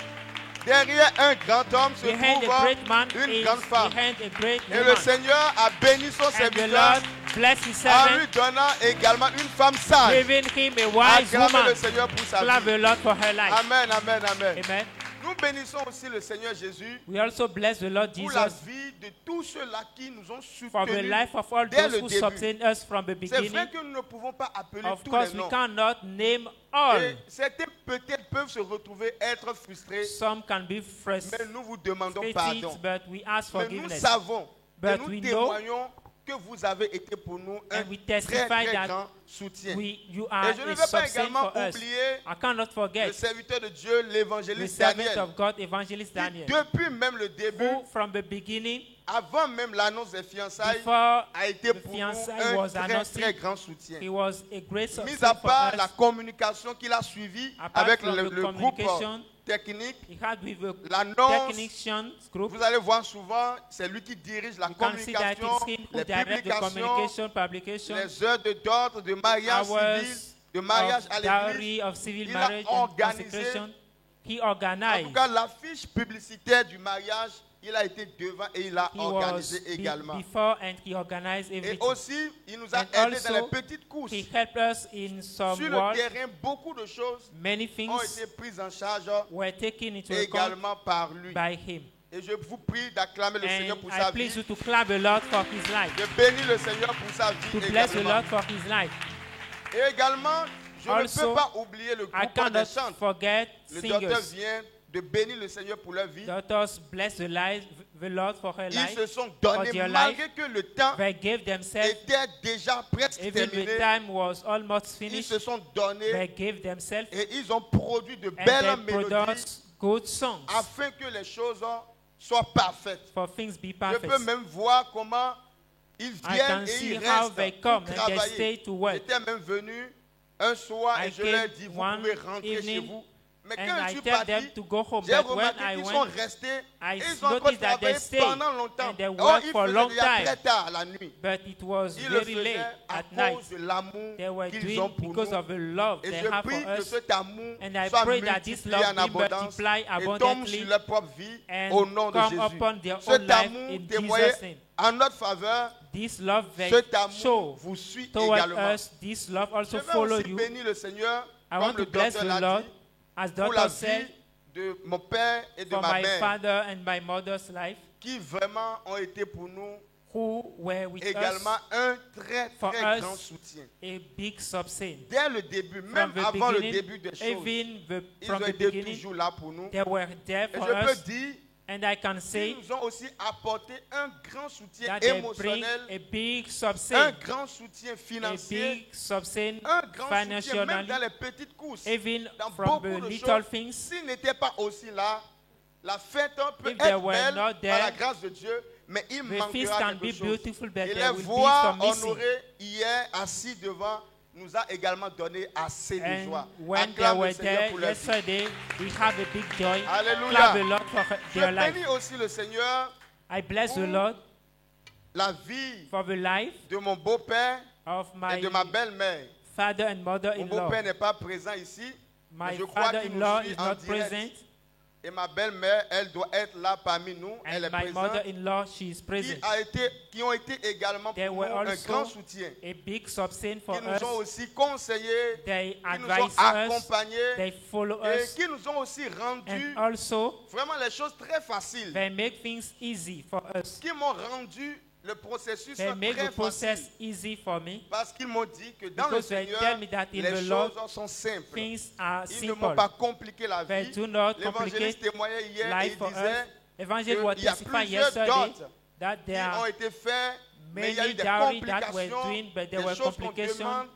[SPEAKER 4] Derrière un grand homme se
[SPEAKER 2] Behind a
[SPEAKER 4] trouve
[SPEAKER 2] great man
[SPEAKER 4] une
[SPEAKER 2] is
[SPEAKER 4] grande femme.
[SPEAKER 2] behind a great
[SPEAKER 4] Et le
[SPEAKER 2] woman.
[SPEAKER 4] Seigneur a béni son
[SPEAKER 2] And the
[SPEAKER 4] serviteur
[SPEAKER 2] Lord bless his
[SPEAKER 4] en lui
[SPEAKER 2] servant,
[SPEAKER 4] donnant également une femme sage.
[SPEAKER 2] giving him a wise
[SPEAKER 4] Acclamez
[SPEAKER 2] woman.
[SPEAKER 4] le Seigneur pour sa
[SPEAKER 2] Clap
[SPEAKER 4] vie.
[SPEAKER 2] the Lord for her life.
[SPEAKER 4] Amen, amen, amen.
[SPEAKER 2] Amen.
[SPEAKER 4] Nous bénissons aussi le Seigneur Jésus
[SPEAKER 2] We also bless the Lord
[SPEAKER 4] pour la
[SPEAKER 2] Jesus
[SPEAKER 4] vie de tous ceux-là qui nous ont
[SPEAKER 2] for the
[SPEAKER 4] soutenus.
[SPEAKER 2] life of all
[SPEAKER 4] dès
[SPEAKER 2] those
[SPEAKER 4] le
[SPEAKER 2] who
[SPEAKER 4] début.
[SPEAKER 2] sustain us from the
[SPEAKER 4] C'est vrai
[SPEAKER 2] beginning.
[SPEAKER 4] que nous ne pouvons pas appeler
[SPEAKER 2] Of
[SPEAKER 4] tous
[SPEAKER 2] course,
[SPEAKER 4] les
[SPEAKER 2] we
[SPEAKER 4] noms.
[SPEAKER 2] cannot name all.
[SPEAKER 4] Et certains peut-être peuvent se retrouver être frustrés,
[SPEAKER 2] Some can be
[SPEAKER 4] mais nous vous demandons
[SPEAKER 2] frustrated,
[SPEAKER 4] pardon.
[SPEAKER 2] but we ask
[SPEAKER 4] Mais nous
[SPEAKER 2] forgiveness.
[SPEAKER 4] savons et
[SPEAKER 2] But
[SPEAKER 4] nous
[SPEAKER 2] we know
[SPEAKER 4] témoignons que vous avez été pour nous un
[SPEAKER 2] and we
[SPEAKER 4] très
[SPEAKER 2] testify
[SPEAKER 4] très
[SPEAKER 2] that
[SPEAKER 4] grand soutien.
[SPEAKER 2] You are
[SPEAKER 4] Et je ne
[SPEAKER 2] a
[SPEAKER 4] vais pas
[SPEAKER 2] substance
[SPEAKER 4] également
[SPEAKER 2] for us.
[SPEAKER 4] oublier
[SPEAKER 2] I cannot
[SPEAKER 4] le
[SPEAKER 2] forget
[SPEAKER 4] serviteur de Dieu,
[SPEAKER 2] the
[SPEAKER 4] l'évangéliste
[SPEAKER 2] servant
[SPEAKER 4] Daniel,
[SPEAKER 2] of God, Evangelist
[SPEAKER 4] qui
[SPEAKER 2] Daniel,
[SPEAKER 4] depuis même le début,
[SPEAKER 2] who from the beginning,
[SPEAKER 4] avant même l'annonce des fiançailles,
[SPEAKER 2] before
[SPEAKER 4] a été
[SPEAKER 2] the
[SPEAKER 4] pour nous
[SPEAKER 2] fiançailles
[SPEAKER 4] un
[SPEAKER 2] was
[SPEAKER 4] très
[SPEAKER 2] announced,
[SPEAKER 4] très grand soutien.
[SPEAKER 2] he was a great
[SPEAKER 4] Mis
[SPEAKER 2] substance
[SPEAKER 4] à
[SPEAKER 2] for
[SPEAKER 4] part la
[SPEAKER 2] us.
[SPEAKER 4] communication qu'il a suivie
[SPEAKER 2] Apart
[SPEAKER 4] avec
[SPEAKER 2] from
[SPEAKER 4] le
[SPEAKER 2] the
[SPEAKER 4] groupe
[SPEAKER 2] communication
[SPEAKER 4] technique,
[SPEAKER 2] he had with the
[SPEAKER 4] l'annonce,
[SPEAKER 2] technicians group,
[SPEAKER 4] vous allez voir souvent, c'est lui qui dirige la
[SPEAKER 2] you can see that
[SPEAKER 4] communication,
[SPEAKER 2] it's him who
[SPEAKER 4] les
[SPEAKER 2] direct the
[SPEAKER 4] publications,
[SPEAKER 2] communication, publication,
[SPEAKER 4] les heures d'ordre de mariage civil,
[SPEAKER 2] hours
[SPEAKER 4] de mariage
[SPEAKER 2] of
[SPEAKER 4] à l'église.
[SPEAKER 2] dowry, of civil
[SPEAKER 4] Il a
[SPEAKER 2] marriage and
[SPEAKER 4] organisé,
[SPEAKER 2] consecration. He
[SPEAKER 4] En
[SPEAKER 2] organized.
[SPEAKER 4] tout cas, l'affiche publicitaire du mariage, il a été devant et il a
[SPEAKER 2] He
[SPEAKER 4] organisé
[SPEAKER 2] was
[SPEAKER 4] également.
[SPEAKER 2] before and he organized
[SPEAKER 4] Et
[SPEAKER 2] everything.
[SPEAKER 4] aussi, il nous a
[SPEAKER 2] And
[SPEAKER 4] aidé
[SPEAKER 2] also,
[SPEAKER 4] dans les petites courses.
[SPEAKER 2] He helped us in some
[SPEAKER 4] Sur le
[SPEAKER 2] work.
[SPEAKER 4] terrain, beaucoup de choses
[SPEAKER 2] Many
[SPEAKER 4] ont
[SPEAKER 2] things
[SPEAKER 4] été prises en charge
[SPEAKER 2] were taken into account
[SPEAKER 4] également par lui.
[SPEAKER 2] by him.
[SPEAKER 4] Et je vous prie d'acclamer le Seigneur
[SPEAKER 2] And
[SPEAKER 4] pour
[SPEAKER 2] I
[SPEAKER 4] sa
[SPEAKER 2] please
[SPEAKER 4] vie.
[SPEAKER 2] you to clap the Lord for his life.
[SPEAKER 4] Je bénis le Seigneur pour sa vie
[SPEAKER 2] To bless the
[SPEAKER 4] également.
[SPEAKER 2] Lord for his life.
[SPEAKER 4] Et également, je ne
[SPEAKER 2] Also,
[SPEAKER 4] peux pas oublier le
[SPEAKER 2] I
[SPEAKER 4] groupe des
[SPEAKER 2] cannot
[SPEAKER 4] chants.
[SPEAKER 2] forget
[SPEAKER 4] Le docteur
[SPEAKER 2] singers.
[SPEAKER 4] vient de bénir le Seigneur pour leur vie.
[SPEAKER 2] Daughters bless the Lord for her
[SPEAKER 4] Ils
[SPEAKER 2] life.
[SPEAKER 4] se sont donnés
[SPEAKER 2] their
[SPEAKER 4] malgré que le temps
[SPEAKER 2] They gave themselves,
[SPEAKER 4] était déjà presque
[SPEAKER 2] even
[SPEAKER 4] terminé.
[SPEAKER 2] the time was almost
[SPEAKER 4] Ils
[SPEAKER 2] finished.
[SPEAKER 4] se sont donnés
[SPEAKER 2] They gave themselves,
[SPEAKER 4] et ils ont produit de
[SPEAKER 2] and
[SPEAKER 4] belles
[SPEAKER 2] they
[SPEAKER 4] mélodies
[SPEAKER 2] produced good songs
[SPEAKER 4] afin que les choses soient parfaites.
[SPEAKER 2] for things be
[SPEAKER 4] Je
[SPEAKER 2] perfect.
[SPEAKER 4] peux même voir comment ils
[SPEAKER 2] I
[SPEAKER 4] viennent
[SPEAKER 2] can
[SPEAKER 4] et
[SPEAKER 2] see
[SPEAKER 4] ils
[SPEAKER 2] how
[SPEAKER 4] restent
[SPEAKER 2] they
[SPEAKER 4] pour
[SPEAKER 2] come and they
[SPEAKER 4] travailler.
[SPEAKER 2] stay to work.
[SPEAKER 4] J'étais même venu un soir
[SPEAKER 2] I
[SPEAKER 4] et je leur ai
[SPEAKER 2] came
[SPEAKER 4] dit, vous
[SPEAKER 2] one
[SPEAKER 4] pouvez rentrer chez
[SPEAKER 2] evening
[SPEAKER 4] vous. Mais
[SPEAKER 2] and
[SPEAKER 4] quand je
[SPEAKER 2] I
[SPEAKER 4] suis
[SPEAKER 2] tell
[SPEAKER 4] parti,
[SPEAKER 2] them to go home.
[SPEAKER 4] j'ai
[SPEAKER 2] But when
[SPEAKER 4] remarqué
[SPEAKER 2] I
[SPEAKER 4] qu'ils
[SPEAKER 2] went,
[SPEAKER 4] sont restés
[SPEAKER 2] I
[SPEAKER 4] et ils ont encore
[SPEAKER 2] noticed that they
[SPEAKER 4] travaillé
[SPEAKER 2] stayed
[SPEAKER 4] pendant longtemps.
[SPEAKER 2] and they
[SPEAKER 4] Oh,
[SPEAKER 2] worked
[SPEAKER 4] il
[SPEAKER 2] for a
[SPEAKER 4] faisait
[SPEAKER 2] long
[SPEAKER 4] déjà
[SPEAKER 2] time.
[SPEAKER 4] très tard la nuit.
[SPEAKER 2] But it was
[SPEAKER 4] Ils le
[SPEAKER 2] very
[SPEAKER 4] faisaient
[SPEAKER 2] late
[SPEAKER 4] à
[SPEAKER 2] at night.
[SPEAKER 4] cause de l'amour
[SPEAKER 2] They were
[SPEAKER 4] qu'ils
[SPEAKER 2] doing
[SPEAKER 4] ont pour
[SPEAKER 2] because
[SPEAKER 4] nous.
[SPEAKER 2] of the love
[SPEAKER 4] Et
[SPEAKER 2] they
[SPEAKER 4] je
[SPEAKER 2] have
[SPEAKER 4] prie
[SPEAKER 2] for
[SPEAKER 4] que
[SPEAKER 2] us.
[SPEAKER 4] cet amour
[SPEAKER 2] And I
[SPEAKER 4] soit
[SPEAKER 2] pray that this
[SPEAKER 4] multiplié
[SPEAKER 2] love
[SPEAKER 4] en
[SPEAKER 2] be
[SPEAKER 4] abondance
[SPEAKER 2] multiplied
[SPEAKER 4] et tombe
[SPEAKER 2] abundantly
[SPEAKER 4] sur leur propre vie
[SPEAKER 2] and
[SPEAKER 4] au nom de
[SPEAKER 2] come
[SPEAKER 4] Jésus.
[SPEAKER 2] upon their own
[SPEAKER 4] Cet
[SPEAKER 2] life
[SPEAKER 4] amour
[SPEAKER 2] in
[SPEAKER 4] témoigné
[SPEAKER 2] Jesus' name.
[SPEAKER 4] en notre faveur,
[SPEAKER 2] This love they
[SPEAKER 4] cet amour
[SPEAKER 2] show
[SPEAKER 4] vous suit
[SPEAKER 2] toward
[SPEAKER 4] également.
[SPEAKER 2] us. This love
[SPEAKER 4] Je
[SPEAKER 2] also
[SPEAKER 4] vais
[SPEAKER 2] follow
[SPEAKER 4] aussi
[SPEAKER 2] you.
[SPEAKER 4] bénir le Seigneur,
[SPEAKER 2] I
[SPEAKER 4] comme
[SPEAKER 2] want
[SPEAKER 4] le
[SPEAKER 2] to bless
[SPEAKER 4] docteur
[SPEAKER 2] the
[SPEAKER 4] l'a
[SPEAKER 2] Lord,
[SPEAKER 4] dit,
[SPEAKER 2] as
[SPEAKER 4] pour la
[SPEAKER 2] daughter
[SPEAKER 4] vie
[SPEAKER 2] said,
[SPEAKER 4] de mon père et de
[SPEAKER 2] for
[SPEAKER 4] ma
[SPEAKER 2] my
[SPEAKER 4] mère,
[SPEAKER 2] father and my mother's life,
[SPEAKER 4] qui vraiment ont été pour nous
[SPEAKER 2] who were with
[SPEAKER 4] également
[SPEAKER 2] us,
[SPEAKER 4] un très
[SPEAKER 2] for
[SPEAKER 4] très
[SPEAKER 2] us,
[SPEAKER 4] grand soutien.
[SPEAKER 2] a big substance.
[SPEAKER 4] Dès le début, même
[SPEAKER 2] From the
[SPEAKER 4] avant le
[SPEAKER 2] beginning,
[SPEAKER 4] début des choses,
[SPEAKER 2] even
[SPEAKER 4] ils
[SPEAKER 2] from
[SPEAKER 4] ont
[SPEAKER 2] the
[SPEAKER 4] été
[SPEAKER 2] beginning,
[SPEAKER 4] toujours là pour nous.
[SPEAKER 2] they were there
[SPEAKER 4] Et
[SPEAKER 2] for
[SPEAKER 4] je peux
[SPEAKER 2] us.
[SPEAKER 4] dire
[SPEAKER 2] And I can say
[SPEAKER 4] qu'ils nous ont aussi apporté un grand soutien
[SPEAKER 2] that they bring
[SPEAKER 4] émotionnel,
[SPEAKER 2] a big
[SPEAKER 4] un
[SPEAKER 2] substance,
[SPEAKER 4] grand soutien
[SPEAKER 2] a
[SPEAKER 4] financier,
[SPEAKER 2] big substance
[SPEAKER 4] un grand soutien même
[SPEAKER 2] financially,
[SPEAKER 4] dans les petites courses,
[SPEAKER 2] even
[SPEAKER 4] dans
[SPEAKER 2] from
[SPEAKER 4] beaucoup
[SPEAKER 2] the
[SPEAKER 4] de
[SPEAKER 2] little
[SPEAKER 4] choses.
[SPEAKER 2] things.
[SPEAKER 4] S'ils n'étaient pas aussi là, la fête peut
[SPEAKER 2] If they
[SPEAKER 4] être
[SPEAKER 2] were
[SPEAKER 4] belle
[SPEAKER 2] not
[SPEAKER 4] par
[SPEAKER 2] there,
[SPEAKER 4] la grâce de Dieu, mais il
[SPEAKER 2] The feast
[SPEAKER 4] manquera
[SPEAKER 2] can be
[SPEAKER 4] quelque chose.
[SPEAKER 2] beautiful, but
[SPEAKER 4] Et
[SPEAKER 2] there
[SPEAKER 4] les
[SPEAKER 2] will be
[SPEAKER 4] voix
[SPEAKER 2] some missing.
[SPEAKER 4] honorées hier assis devant nous a également donné assez de
[SPEAKER 2] And
[SPEAKER 4] joie.
[SPEAKER 2] when they
[SPEAKER 4] Acclame
[SPEAKER 2] were
[SPEAKER 4] le Seigneur
[SPEAKER 2] there
[SPEAKER 4] pour leur vie.
[SPEAKER 2] yesterday, we have a big joy.
[SPEAKER 4] Alléluia.
[SPEAKER 2] Clap the Lord for
[SPEAKER 4] Je
[SPEAKER 2] their life.
[SPEAKER 4] bénis aussi le Seigneur,
[SPEAKER 2] I bless the
[SPEAKER 4] pour
[SPEAKER 2] Lord
[SPEAKER 4] la vie
[SPEAKER 2] for the life
[SPEAKER 4] de mon beau-père
[SPEAKER 2] of
[SPEAKER 4] et
[SPEAKER 2] my
[SPEAKER 4] de ma belle-mère.
[SPEAKER 2] father and
[SPEAKER 4] Mon
[SPEAKER 2] mother-in-law.
[SPEAKER 4] beau-père n'est pas présent ici, mais
[SPEAKER 2] My
[SPEAKER 4] je crois qu'il nous
[SPEAKER 2] father-in-law
[SPEAKER 4] suit
[SPEAKER 2] is
[SPEAKER 4] en
[SPEAKER 2] not
[SPEAKER 4] direct.
[SPEAKER 2] present,
[SPEAKER 4] Et ma belle-mère, elle doit être là parmi nous. Elle est
[SPEAKER 2] and my
[SPEAKER 4] présente.
[SPEAKER 2] mother-in-law, she is present.
[SPEAKER 4] Qui ont été également
[SPEAKER 2] They
[SPEAKER 4] pour
[SPEAKER 2] were
[SPEAKER 4] nous un
[SPEAKER 2] also
[SPEAKER 4] grand soutien.
[SPEAKER 2] a big substance for
[SPEAKER 4] Qui nous
[SPEAKER 2] us.
[SPEAKER 4] ont aussi conseillés,
[SPEAKER 2] They
[SPEAKER 4] qui nous ont
[SPEAKER 2] advise us,
[SPEAKER 4] accompagnés
[SPEAKER 2] they follow
[SPEAKER 4] et
[SPEAKER 2] us,
[SPEAKER 4] qui nous ont aussi rendu
[SPEAKER 2] and also
[SPEAKER 4] vraiment les choses très faciles.
[SPEAKER 2] they make things easy for us.
[SPEAKER 4] Qui m'ont rendu le processus
[SPEAKER 2] They make
[SPEAKER 4] très
[SPEAKER 2] the process
[SPEAKER 4] facile.
[SPEAKER 2] le for me
[SPEAKER 4] Parce qu'ils m'ont dit que dans
[SPEAKER 2] because
[SPEAKER 4] le
[SPEAKER 2] they
[SPEAKER 4] Seigneur,
[SPEAKER 2] tell me that in
[SPEAKER 4] les
[SPEAKER 2] the
[SPEAKER 4] choses
[SPEAKER 2] Lord,
[SPEAKER 4] sont simples.
[SPEAKER 2] things are
[SPEAKER 4] Ils ne m'ont
[SPEAKER 2] simple.
[SPEAKER 4] pas compliqué la
[SPEAKER 2] They
[SPEAKER 4] vie.
[SPEAKER 2] do not
[SPEAKER 4] L'évangéliste
[SPEAKER 2] complicate
[SPEAKER 4] témoignait hier et
[SPEAKER 2] life
[SPEAKER 4] il
[SPEAKER 2] for us.
[SPEAKER 4] disait
[SPEAKER 2] Evangelist was
[SPEAKER 4] qu'il y a
[SPEAKER 2] testifying
[SPEAKER 4] plusieurs
[SPEAKER 2] yesterday
[SPEAKER 4] dots
[SPEAKER 2] that
[SPEAKER 4] qui
[SPEAKER 2] there
[SPEAKER 4] ont
[SPEAKER 2] are
[SPEAKER 4] été faits, mais il y a eu
[SPEAKER 2] many
[SPEAKER 4] des
[SPEAKER 2] dowry that were
[SPEAKER 4] complications,
[SPEAKER 2] doing, but
[SPEAKER 4] des
[SPEAKER 2] there were
[SPEAKER 4] choses qu'on
[SPEAKER 2] complications,
[SPEAKER 4] demande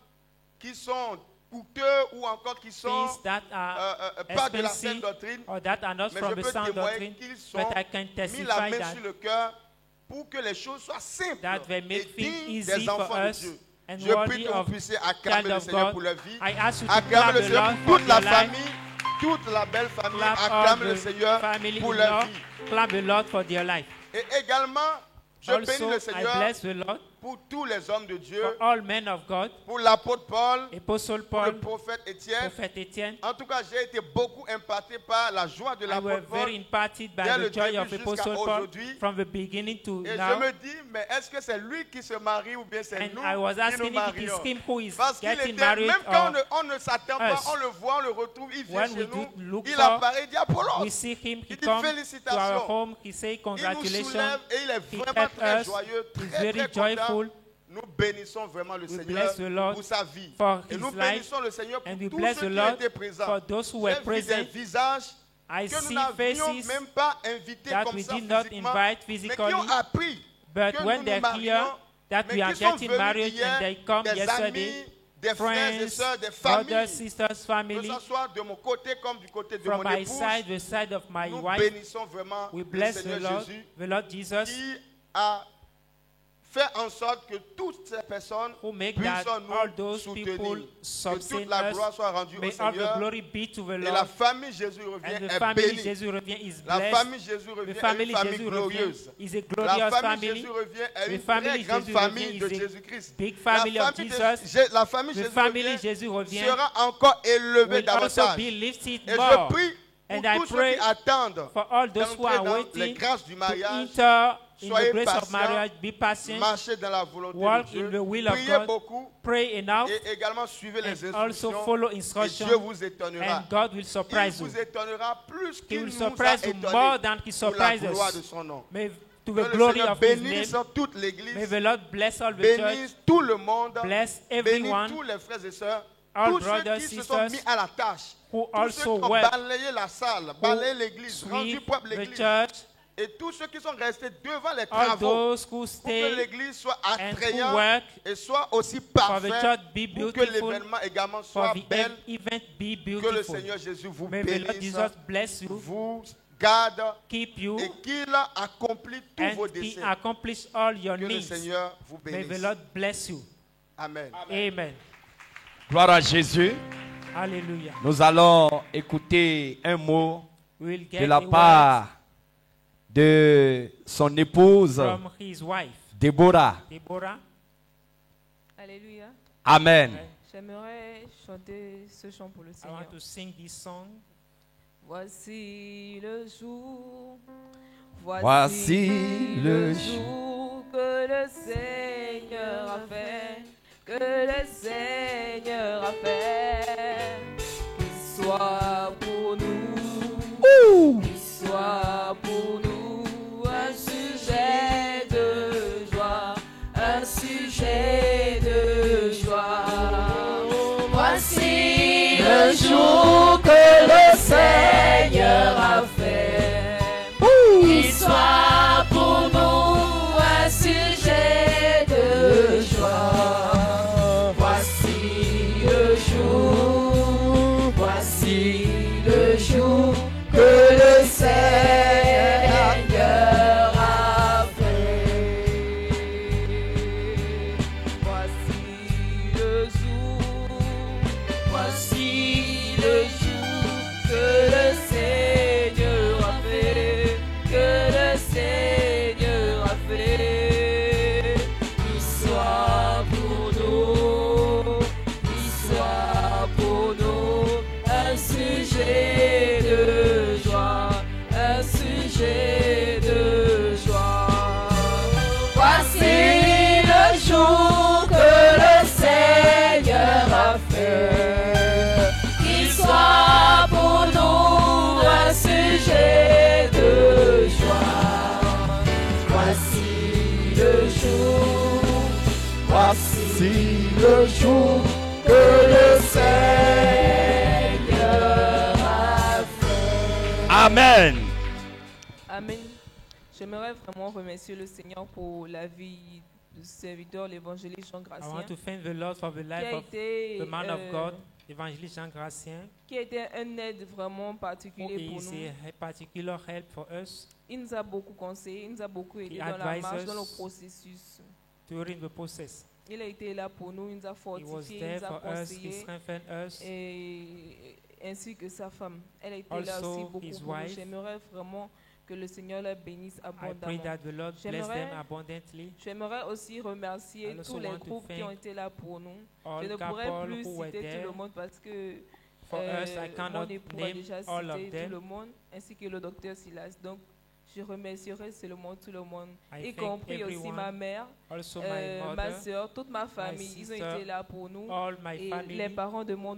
[SPEAKER 4] qui sont coûteux ou encore qui sont
[SPEAKER 2] things that are
[SPEAKER 4] pas de la saine
[SPEAKER 2] expensive
[SPEAKER 4] doctrine.
[SPEAKER 2] or that are not
[SPEAKER 4] Mais
[SPEAKER 2] from
[SPEAKER 4] je
[SPEAKER 2] the
[SPEAKER 4] peux
[SPEAKER 2] sound
[SPEAKER 4] témoigner
[SPEAKER 2] doctrine,
[SPEAKER 4] qu'ils sont
[SPEAKER 2] but I can
[SPEAKER 4] mis la
[SPEAKER 2] testify
[SPEAKER 4] main
[SPEAKER 2] that
[SPEAKER 4] sur le cœur pour que les choses soient simples
[SPEAKER 2] that they
[SPEAKER 4] et
[SPEAKER 2] make things
[SPEAKER 4] dignes
[SPEAKER 2] easy
[SPEAKER 4] des
[SPEAKER 2] for
[SPEAKER 4] enfants de
[SPEAKER 2] us
[SPEAKER 4] Dieu.
[SPEAKER 2] and
[SPEAKER 4] Je prie
[SPEAKER 2] worthy
[SPEAKER 4] que vous
[SPEAKER 2] of
[SPEAKER 4] puissiez
[SPEAKER 2] child
[SPEAKER 4] acclamer le
[SPEAKER 2] of
[SPEAKER 4] Seigneur
[SPEAKER 2] God.
[SPEAKER 4] pour leur vie.
[SPEAKER 2] I ask you to
[SPEAKER 4] Acclamer
[SPEAKER 2] clap
[SPEAKER 4] le
[SPEAKER 2] the
[SPEAKER 4] Seigneur
[SPEAKER 2] Lord
[SPEAKER 4] pour
[SPEAKER 2] for
[SPEAKER 4] toute la
[SPEAKER 2] their life.
[SPEAKER 4] famille, toute la belle famille.
[SPEAKER 2] Clap
[SPEAKER 4] Acclame
[SPEAKER 2] all
[SPEAKER 4] le
[SPEAKER 2] the
[SPEAKER 4] Seigneur
[SPEAKER 2] family
[SPEAKER 4] pour
[SPEAKER 2] in
[SPEAKER 4] leur
[SPEAKER 2] law.
[SPEAKER 4] vie.
[SPEAKER 2] Clap the Lord for their life.
[SPEAKER 4] Et également, je bénis
[SPEAKER 2] Also,
[SPEAKER 4] le
[SPEAKER 2] I
[SPEAKER 4] Seigneur
[SPEAKER 2] bless the Lord
[SPEAKER 4] pour tous les hommes de Dieu,
[SPEAKER 2] for all men of God,
[SPEAKER 4] pour l'apôtre Paul,
[SPEAKER 2] Apostle
[SPEAKER 4] pour le
[SPEAKER 2] Paul,
[SPEAKER 4] prophète Étienne.
[SPEAKER 2] Prophet Etienne.
[SPEAKER 4] En tout cas, j'ai été beaucoup impacté par la joie de
[SPEAKER 2] I was
[SPEAKER 4] l'apôtre Paul.
[SPEAKER 2] very impacted by
[SPEAKER 4] dès le
[SPEAKER 2] the joy
[SPEAKER 4] début
[SPEAKER 2] of
[SPEAKER 4] jusqu'à
[SPEAKER 2] Apostle Paul
[SPEAKER 4] aujourd'hui.
[SPEAKER 2] from the beginning to
[SPEAKER 4] Et je
[SPEAKER 2] now.
[SPEAKER 4] me dis, mais est-ce que c'est lui qui se marie ou bien c'est
[SPEAKER 2] And
[SPEAKER 4] nous
[SPEAKER 2] I was
[SPEAKER 4] qui nous
[SPEAKER 2] asking if it
[SPEAKER 4] marions?
[SPEAKER 2] is him who is
[SPEAKER 4] Parce qu'il
[SPEAKER 2] getting
[SPEAKER 4] était,
[SPEAKER 2] married
[SPEAKER 4] même quand
[SPEAKER 2] or
[SPEAKER 4] on ne s'attend pas,
[SPEAKER 2] us.
[SPEAKER 4] on le voit, on le retrouve, il vient
[SPEAKER 2] When
[SPEAKER 4] chez
[SPEAKER 2] we do
[SPEAKER 4] nous,
[SPEAKER 2] look
[SPEAKER 4] il
[SPEAKER 2] for,
[SPEAKER 4] apparaît, il dit Apollos.
[SPEAKER 2] we see him, he
[SPEAKER 4] Il dit
[SPEAKER 2] comes to our
[SPEAKER 4] félicitations.
[SPEAKER 2] home, he say
[SPEAKER 4] Il nous
[SPEAKER 2] congratulations,
[SPEAKER 4] soulève et il est
[SPEAKER 2] he
[SPEAKER 4] vraiment
[SPEAKER 2] helped
[SPEAKER 4] très
[SPEAKER 2] us,
[SPEAKER 4] joyeux,
[SPEAKER 2] he's
[SPEAKER 4] très
[SPEAKER 2] very
[SPEAKER 4] très content.
[SPEAKER 2] joyful.
[SPEAKER 4] Nous bénissons vraiment le
[SPEAKER 2] We
[SPEAKER 4] Seigneur
[SPEAKER 2] bless the Lord
[SPEAKER 4] pour sa vie.
[SPEAKER 2] for
[SPEAKER 4] Et
[SPEAKER 2] his
[SPEAKER 4] nous
[SPEAKER 2] life,
[SPEAKER 4] bénissons le Seigneur pour
[SPEAKER 2] and we
[SPEAKER 4] tous
[SPEAKER 2] bless
[SPEAKER 4] ceux
[SPEAKER 2] the
[SPEAKER 4] qui ont
[SPEAKER 2] Lord
[SPEAKER 4] été présents.
[SPEAKER 2] for those who were
[SPEAKER 4] J'ai vu des
[SPEAKER 2] present.
[SPEAKER 4] visages
[SPEAKER 2] I
[SPEAKER 4] que nous
[SPEAKER 2] see
[SPEAKER 4] n'avions
[SPEAKER 2] faces
[SPEAKER 4] même pas invités
[SPEAKER 2] that
[SPEAKER 4] comme
[SPEAKER 2] we
[SPEAKER 4] ça
[SPEAKER 2] did not
[SPEAKER 4] physiquement,
[SPEAKER 2] invite
[SPEAKER 4] mais qui
[SPEAKER 2] physically,
[SPEAKER 4] ont appris
[SPEAKER 2] but
[SPEAKER 4] que
[SPEAKER 2] when
[SPEAKER 4] nous
[SPEAKER 2] they
[SPEAKER 4] nous
[SPEAKER 2] hear
[SPEAKER 4] marions,
[SPEAKER 2] that
[SPEAKER 4] mais
[SPEAKER 2] we are
[SPEAKER 4] qui sont
[SPEAKER 2] getting
[SPEAKER 4] venus
[SPEAKER 2] married
[SPEAKER 4] hier,
[SPEAKER 2] and they come
[SPEAKER 4] des
[SPEAKER 2] yesterday,
[SPEAKER 4] amis, des frères et
[SPEAKER 2] friends,
[SPEAKER 4] sœurs, des
[SPEAKER 2] brothers,
[SPEAKER 4] familles,
[SPEAKER 2] sisters,
[SPEAKER 4] que
[SPEAKER 2] family,
[SPEAKER 4] ce soit de mon côté comme du côté de
[SPEAKER 2] from
[SPEAKER 4] mon
[SPEAKER 2] my
[SPEAKER 4] épouse,
[SPEAKER 2] side, the side of my
[SPEAKER 4] nous
[SPEAKER 2] wife.
[SPEAKER 4] bénissons vraiment
[SPEAKER 2] We
[SPEAKER 4] le
[SPEAKER 2] bless the
[SPEAKER 4] Seigneur
[SPEAKER 2] Lord,
[SPEAKER 4] Jésus
[SPEAKER 2] the Lord Jesus,
[SPEAKER 4] qui a fait en sorte que toutes ces personnes
[SPEAKER 2] who make
[SPEAKER 4] puissent
[SPEAKER 2] that
[SPEAKER 4] nous
[SPEAKER 2] all those
[SPEAKER 4] soutenir.
[SPEAKER 2] people
[SPEAKER 4] Que
[SPEAKER 2] sustain
[SPEAKER 4] toute la
[SPEAKER 2] us.
[SPEAKER 4] gloire soit rendue au
[SPEAKER 2] May all the
[SPEAKER 4] Seigneur.
[SPEAKER 2] glory be to the
[SPEAKER 4] Et la
[SPEAKER 2] Lord.
[SPEAKER 4] famille Jésus
[SPEAKER 2] And
[SPEAKER 4] revient
[SPEAKER 2] the
[SPEAKER 4] est
[SPEAKER 2] family
[SPEAKER 4] bénie.
[SPEAKER 2] Jesus revient is
[SPEAKER 4] La
[SPEAKER 2] blessed.
[SPEAKER 4] famille Jésus
[SPEAKER 2] The
[SPEAKER 4] revient est
[SPEAKER 2] family
[SPEAKER 4] une famille
[SPEAKER 2] Jesus revient
[SPEAKER 4] glorieuse.
[SPEAKER 2] is a
[SPEAKER 4] La
[SPEAKER 2] glorious
[SPEAKER 4] famille
[SPEAKER 2] family.
[SPEAKER 4] Jésus revient est
[SPEAKER 2] The
[SPEAKER 4] une
[SPEAKER 2] family
[SPEAKER 4] très grande
[SPEAKER 2] Jésus
[SPEAKER 4] famille
[SPEAKER 2] revient
[SPEAKER 4] de
[SPEAKER 2] is a
[SPEAKER 4] Jésus-Christ.
[SPEAKER 2] big family of
[SPEAKER 4] La famille
[SPEAKER 2] The
[SPEAKER 4] Jésus
[SPEAKER 2] family
[SPEAKER 4] revient
[SPEAKER 2] Jésus revient
[SPEAKER 4] sera encore élevée
[SPEAKER 2] will also
[SPEAKER 4] davantage.
[SPEAKER 2] be lifted
[SPEAKER 4] Et je
[SPEAKER 2] more.
[SPEAKER 4] prie
[SPEAKER 2] And
[SPEAKER 4] pour
[SPEAKER 2] I
[SPEAKER 4] tous ceux
[SPEAKER 2] pray
[SPEAKER 4] qui attendent
[SPEAKER 2] for all those who
[SPEAKER 4] d'entrer
[SPEAKER 2] are
[SPEAKER 4] dans les
[SPEAKER 2] waiting
[SPEAKER 4] grâces du
[SPEAKER 2] to
[SPEAKER 4] mariage,
[SPEAKER 2] enter in
[SPEAKER 4] soyez
[SPEAKER 2] the grace of
[SPEAKER 4] patients,
[SPEAKER 2] marriage, be patient,
[SPEAKER 4] marchez dans la volonté
[SPEAKER 2] walk
[SPEAKER 4] de Dieu,
[SPEAKER 2] in the will of
[SPEAKER 4] priez
[SPEAKER 2] God,
[SPEAKER 4] beaucoup
[SPEAKER 2] pray enough,
[SPEAKER 4] et également suivez les
[SPEAKER 2] and also
[SPEAKER 4] instructions
[SPEAKER 2] follow
[SPEAKER 4] et
[SPEAKER 2] instructions,
[SPEAKER 4] Dieu vous étonnera.
[SPEAKER 2] and God will
[SPEAKER 4] Il
[SPEAKER 2] surprise you.
[SPEAKER 4] vous étonnera plus
[SPEAKER 2] He
[SPEAKER 4] qu'il
[SPEAKER 2] will
[SPEAKER 4] nous a
[SPEAKER 2] surprise you more
[SPEAKER 4] étonnés
[SPEAKER 2] than He
[SPEAKER 4] pour la
[SPEAKER 2] surprises
[SPEAKER 4] gloire de
[SPEAKER 2] us.
[SPEAKER 4] son nom.
[SPEAKER 2] May to
[SPEAKER 4] Que
[SPEAKER 2] the
[SPEAKER 4] le
[SPEAKER 2] glory
[SPEAKER 4] Seigneur
[SPEAKER 2] of His
[SPEAKER 4] bénisse
[SPEAKER 2] name,
[SPEAKER 4] toute
[SPEAKER 2] may
[SPEAKER 4] l'église,
[SPEAKER 2] the Lord bless all the church,
[SPEAKER 4] bénisse tout le monde,
[SPEAKER 2] bless
[SPEAKER 4] bénisse
[SPEAKER 2] everyone,
[SPEAKER 4] tous les frères et sœurs
[SPEAKER 2] all
[SPEAKER 5] tous ceux
[SPEAKER 2] brothers,
[SPEAKER 5] qui se sont
[SPEAKER 2] sisters
[SPEAKER 5] mis à la tâche,
[SPEAKER 2] who
[SPEAKER 5] tous ceux
[SPEAKER 2] also
[SPEAKER 5] qui ont
[SPEAKER 2] work,
[SPEAKER 5] balayé la salle, balayé l'église, rendu
[SPEAKER 2] sweep
[SPEAKER 5] propre
[SPEAKER 2] the
[SPEAKER 5] l'église,
[SPEAKER 2] church,
[SPEAKER 5] et tous ceux qui sont restés devant les
[SPEAKER 2] all
[SPEAKER 5] travaux
[SPEAKER 2] those who
[SPEAKER 5] pour que
[SPEAKER 2] stay
[SPEAKER 5] l'église soit
[SPEAKER 2] and who
[SPEAKER 5] attrayante
[SPEAKER 2] work
[SPEAKER 5] et soit aussi
[SPEAKER 2] for the
[SPEAKER 5] parfaite,
[SPEAKER 2] church be
[SPEAKER 5] pour que
[SPEAKER 2] beautiful,
[SPEAKER 5] l'événement également
[SPEAKER 2] for
[SPEAKER 5] soit
[SPEAKER 2] the
[SPEAKER 5] belle,
[SPEAKER 2] event be
[SPEAKER 5] que le
[SPEAKER 2] beautiful.
[SPEAKER 5] Seigneur Jésus vous
[SPEAKER 2] May the Lord
[SPEAKER 5] bénisse,
[SPEAKER 2] Jesus bless you,
[SPEAKER 5] vous garde
[SPEAKER 2] keep you,
[SPEAKER 5] et qu'il accomplit tous vos
[SPEAKER 2] and He
[SPEAKER 5] desseins.
[SPEAKER 2] accomplish all your
[SPEAKER 5] Que le
[SPEAKER 2] needs.
[SPEAKER 5] Seigneur vous
[SPEAKER 2] May the
[SPEAKER 5] bénisse.
[SPEAKER 2] Lord bless you.
[SPEAKER 5] Amen.
[SPEAKER 2] Amen.
[SPEAKER 1] Gloire à Jésus.
[SPEAKER 2] Hallelujah.
[SPEAKER 1] Nous allons écouter un mot
[SPEAKER 2] We will
[SPEAKER 1] de
[SPEAKER 2] get
[SPEAKER 1] la
[SPEAKER 2] a word
[SPEAKER 1] part de son épouse,
[SPEAKER 2] from his wife,
[SPEAKER 1] Déborah.
[SPEAKER 2] Deborah.
[SPEAKER 6] Alléluia.
[SPEAKER 1] Amen.
[SPEAKER 6] J'aimerais chanter ce chant pour le
[SPEAKER 2] I
[SPEAKER 6] Seigneur.
[SPEAKER 2] want to sing this song.
[SPEAKER 6] Voici le jour.
[SPEAKER 1] Voici le
[SPEAKER 6] jour que le Seigneur a fait. Que le Seigneur a fait. Qu'il soit pour nous. Qu'il soit pour nous un sujet de joie. Un sujet de joie. Voici le jour que le Seigneur a fait. Qu'il soit pour nous un sujet de joie. Voici le jour que le Seigneur a fait. Voici le jour que le Seigneur a fait, que le Seigneur a fait. Qu'il soit pour nous un sujet de joie, un sujet de joie. Voici le jour que le Seigneur a fait. Qu'il soit pour nous un sujet de joie. Voici le jour que le Seigneur a fait.
[SPEAKER 1] Amen.
[SPEAKER 6] Amen. J'aimerais vraiment remercier le Seigneur pour la vie du serviteur, l'évangéliste Jean
[SPEAKER 2] I want
[SPEAKER 6] Gracien,
[SPEAKER 2] to thank the Lord for the
[SPEAKER 6] qui
[SPEAKER 2] life
[SPEAKER 6] a
[SPEAKER 2] of
[SPEAKER 6] été
[SPEAKER 2] the man of God, Evangelist Jean Gracien,
[SPEAKER 6] qui a été un aide vraiment
[SPEAKER 2] who
[SPEAKER 6] particulier pour
[SPEAKER 2] is
[SPEAKER 6] nous.
[SPEAKER 2] a particular help for us
[SPEAKER 6] Il nous a beaucoup conseillé, il nous a beaucoup aidé
[SPEAKER 2] He
[SPEAKER 6] dans la
[SPEAKER 2] advises
[SPEAKER 6] marche, dans le
[SPEAKER 2] us.
[SPEAKER 6] processus.
[SPEAKER 2] during the process.
[SPEAKER 6] Il a été là pour nous, il nous a
[SPEAKER 2] He was
[SPEAKER 6] fortifié, il
[SPEAKER 2] there
[SPEAKER 6] nous a
[SPEAKER 2] for us, he
[SPEAKER 6] conseillé,
[SPEAKER 2] strengthened us.
[SPEAKER 6] et ainsi que sa femme. Elle a été là
[SPEAKER 2] Also,
[SPEAKER 6] aussi beaucoup
[SPEAKER 2] his
[SPEAKER 6] pour nous.
[SPEAKER 2] wife.
[SPEAKER 6] J'aimerais vraiment que le Seigneur la bénisse
[SPEAKER 2] I pray
[SPEAKER 6] abondamment.
[SPEAKER 2] that the Lord bless
[SPEAKER 6] J'aimerais-
[SPEAKER 2] them abundantly.
[SPEAKER 6] J'aimerais aussi remercier
[SPEAKER 2] I also
[SPEAKER 6] tous les
[SPEAKER 2] want to
[SPEAKER 6] groupes qui
[SPEAKER 2] thank
[SPEAKER 6] ont été là pour nous.
[SPEAKER 2] All
[SPEAKER 6] Je ne pourrais
[SPEAKER 2] couple
[SPEAKER 6] plus
[SPEAKER 2] who were
[SPEAKER 6] citer
[SPEAKER 2] there.
[SPEAKER 6] tout le monde parce que
[SPEAKER 2] For us, I
[SPEAKER 6] mon
[SPEAKER 2] cannot
[SPEAKER 6] époux a
[SPEAKER 2] name
[SPEAKER 6] déjà
[SPEAKER 2] all of
[SPEAKER 6] cité
[SPEAKER 2] them.
[SPEAKER 6] tout le monde, ainsi que le docteur Silas. Donc, je remercierai seulement tout le monde,
[SPEAKER 2] I
[SPEAKER 6] y
[SPEAKER 2] thank
[SPEAKER 6] compris aussi
[SPEAKER 2] everyone.
[SPEAKER 6] ma mère,
[SPEAKER 2] Also my
[SPEAKER 6] ma
[SPEAKER 2] mother,
[SPEAKER 6] soeur, toute ma famille. Ils ont
[SPEAKER 2] sister,
[SPEAKER 6] été là pour nous.
[SPEAKER 2] all my
[SPEAKER 6] Et
[SPEAKER 2] family,
[SPEAKER 6] les parents de mon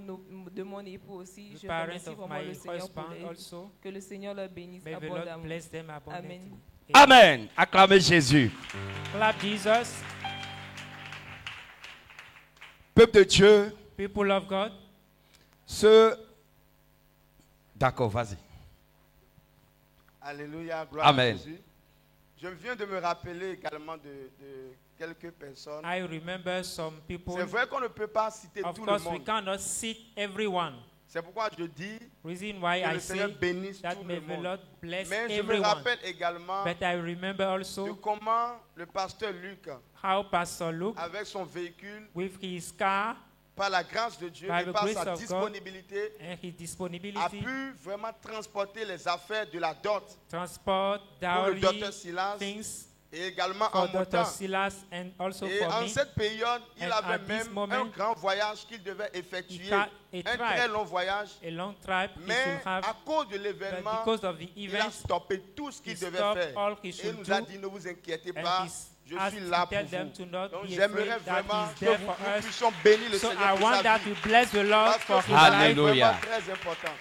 [SPEAKER 6] époux aussi.
[SPEAKER 2] the
[SPEAKER 6] Je
[SPEAKER 2] parents
[SPEAKER 6] remercie
[SPEAKER 2] of
[SPEAKER 6] vraiment
[SPEAKER 2] my
[SPEAKER 6] le Seigneur pour
[SPEAKER 2] husband
[SPEAKER 6] leur vie.
[SPEAKER 2] also.
[SPEAKER 6] Que le Seigneur leur bénisse
[SPEAKER 2] May the Lord
[SPEAKER 6] abondamment.
[SPEAKER 2] bless them abundantly.
[SPEAKER 6] Amen.
[SPEAKER 1] Amen. Acclamez Jésus.
[SPEAKER 2] Clap Jesus.
[SPEAKER 1] Peuple de Dieu,
[SPEAKER 2] People of God,
[SPEAKER 1] D'accord, vas-y.
[SPEAKER 5] Alléluia, gloire
[SPEAKER 1] Amen.
[SPEAKER 5] à Jésus. Je viens de me rappeler également de quelques personnes.
[SPEAKER 2] I remember some people.
[SPEAKER 5] C'est vrai qu'on ne peut pas citer
[SPEAKER 2] Of
[SPEAKER 5] tout le
[SPEAKER 2] course, we
[SPEAKER 5] monde.
[SPEAKER 2] cannot sit everyone.
[SPEAKER 5] C'est pourquoi je dis
[SPEAKER 2] Reason why
[SPEAKER 5] que
[SPEAKER 2] I
[SPEAKER 5] le Seigneur
[SPEAKER 2] say
[SPEAKER 5] bénisse
[SPEAKER 2] that
[SPEAKER 5] tout
[SPEAKER 2] may
[SPEAKER 5] le
[SPEAKER 2] the
[SPEAKER 5] monde.
[SPEAKER 2] Lord bless
[SPEAKER 5] Mais je me
[SPEAKER 2] everyone.
[SPEAKER 5] rappelle également
[SPEAKER 2] But I remember
[SPEAKER 5] de
[SPEAKER 2] also
[SPEAKER 5] comment le pasteur Luc,
[SPEAKER 2] how Pastor Luke,
[SPEAKER 5] avec son véhicule,
[SPEAKER 2] with his car
[SPEAKER 5] par la grâce de Dieu
[SPEAKER 2] By
[SPEAKER 5] et
[SPEAKER 2] the
[SPEAKER 5] par
[SPEAKER 2] grace
[SPEAKER 5] sa
[SPEAKER 2] of God,
[SPEAKER 5] disponibilité,
[SPEAKER 2] and his
[SPEAKER 5] a
[SPEAKER 2] disponibility,
[SPEAKER 5] pu vraiment transporter les affaires de la dot
[SPEAKER 2] transport,
[SPEAKER 5] pour le
[SPEAKER 2] dowry,
[SPEAKER 5] docteur Silas
[SPEAKER 2] things
[SPEAKER 5] et également en
[SPEAKER 2] for
[SPEAKER 5] montant.
[SPEAKER 2] Dr. Silas and also
[SPEAKER 5] Et
[SPEAKER 2] for
[SPEAKER 5] en
[SPEAKER 2] me.
[SPEAKER 5] cette période, il
[SPEAKER 2] And
[SPEAKER 5] avait
[SPEAKER 2] at this
[SPEAKER 5] même
[SPEAKER 2] moment,
[SPEAKER 5] un grand voyage qu'il devait effectuer,
[SPEAKER 2] had a
[SPEAKER 5] un
[SPEAKER 2] tribe,
[SPEAKER 5] très long voyage.
[SPEAKER 2] A long trip he
[SPEAKER 5] Mais
[SPEAKER 2] should have,
[SPEAKER 5] à cause de
[SPEAKER 2] but
[SPEAKER 5] l'événement,
[SPEAKER 2] because of the
[SPEAKER 5] il a
[SPEAKER 2] event,
[SPEAKER 5] stoppé tout ce qu'il
[SPEAKER 2] he
[SPEAKER 5] devait
[SPEAKER 2] stopped
[SPEAKER 5] faire.
[SPEAKER 2] all he
[SPEAKER 5] Et il
[SPEAKER 2] should
[SPEAKER 5] nous a
[SPEAKER 2] do,
[SPEAKER 5] dit, ne vous inquiétez
[SPEAKER 2] and
[SPEAKER 5] pas,
[SPEAKER 2] he
[SPEAKER 5] je
[SPEAKER 2] asked
[SPEAKER 5] suis là
[SPEAKER 2] to
[SPEAKER 5] pour
[SPEAKER 2] tell them
[SPEAKER 5] vous.
[SPEAKER 2] to not
[SPEAKER 5] Donc
[SPEAKER 2] be
[SPEAKER 5] j'aimerais
[SPEAKER 2] afraid that
[SPEAKER 5] vraiment
[SPEAKER 2] he's
[SPEAKER 5] que
[SPEAKER 2] there
[SPEAKER 5] nous
[SPEAKER 2] for us.
[SPEAKER 5] puissions bénir le
[SPEAKER 2] So
[SPEAKER 5] Seigneur
[SPEAKER 2] I
[SPEAKER 5] pour
[SPEAKER 2] want
[SPEAKER 5] sa
[SPEAKER 2] that
[SPEAKER 5] vie.
[SPEAKER 2] we bless the Lord
[SPEAKER 5] Parce que
[SPEAKER 2] for
[SPEAKER 5] c'est
[SPEAKER 2] his life.
[SPEAKER 1] Alléluia.
[SPEAKER 5] vraiment très important.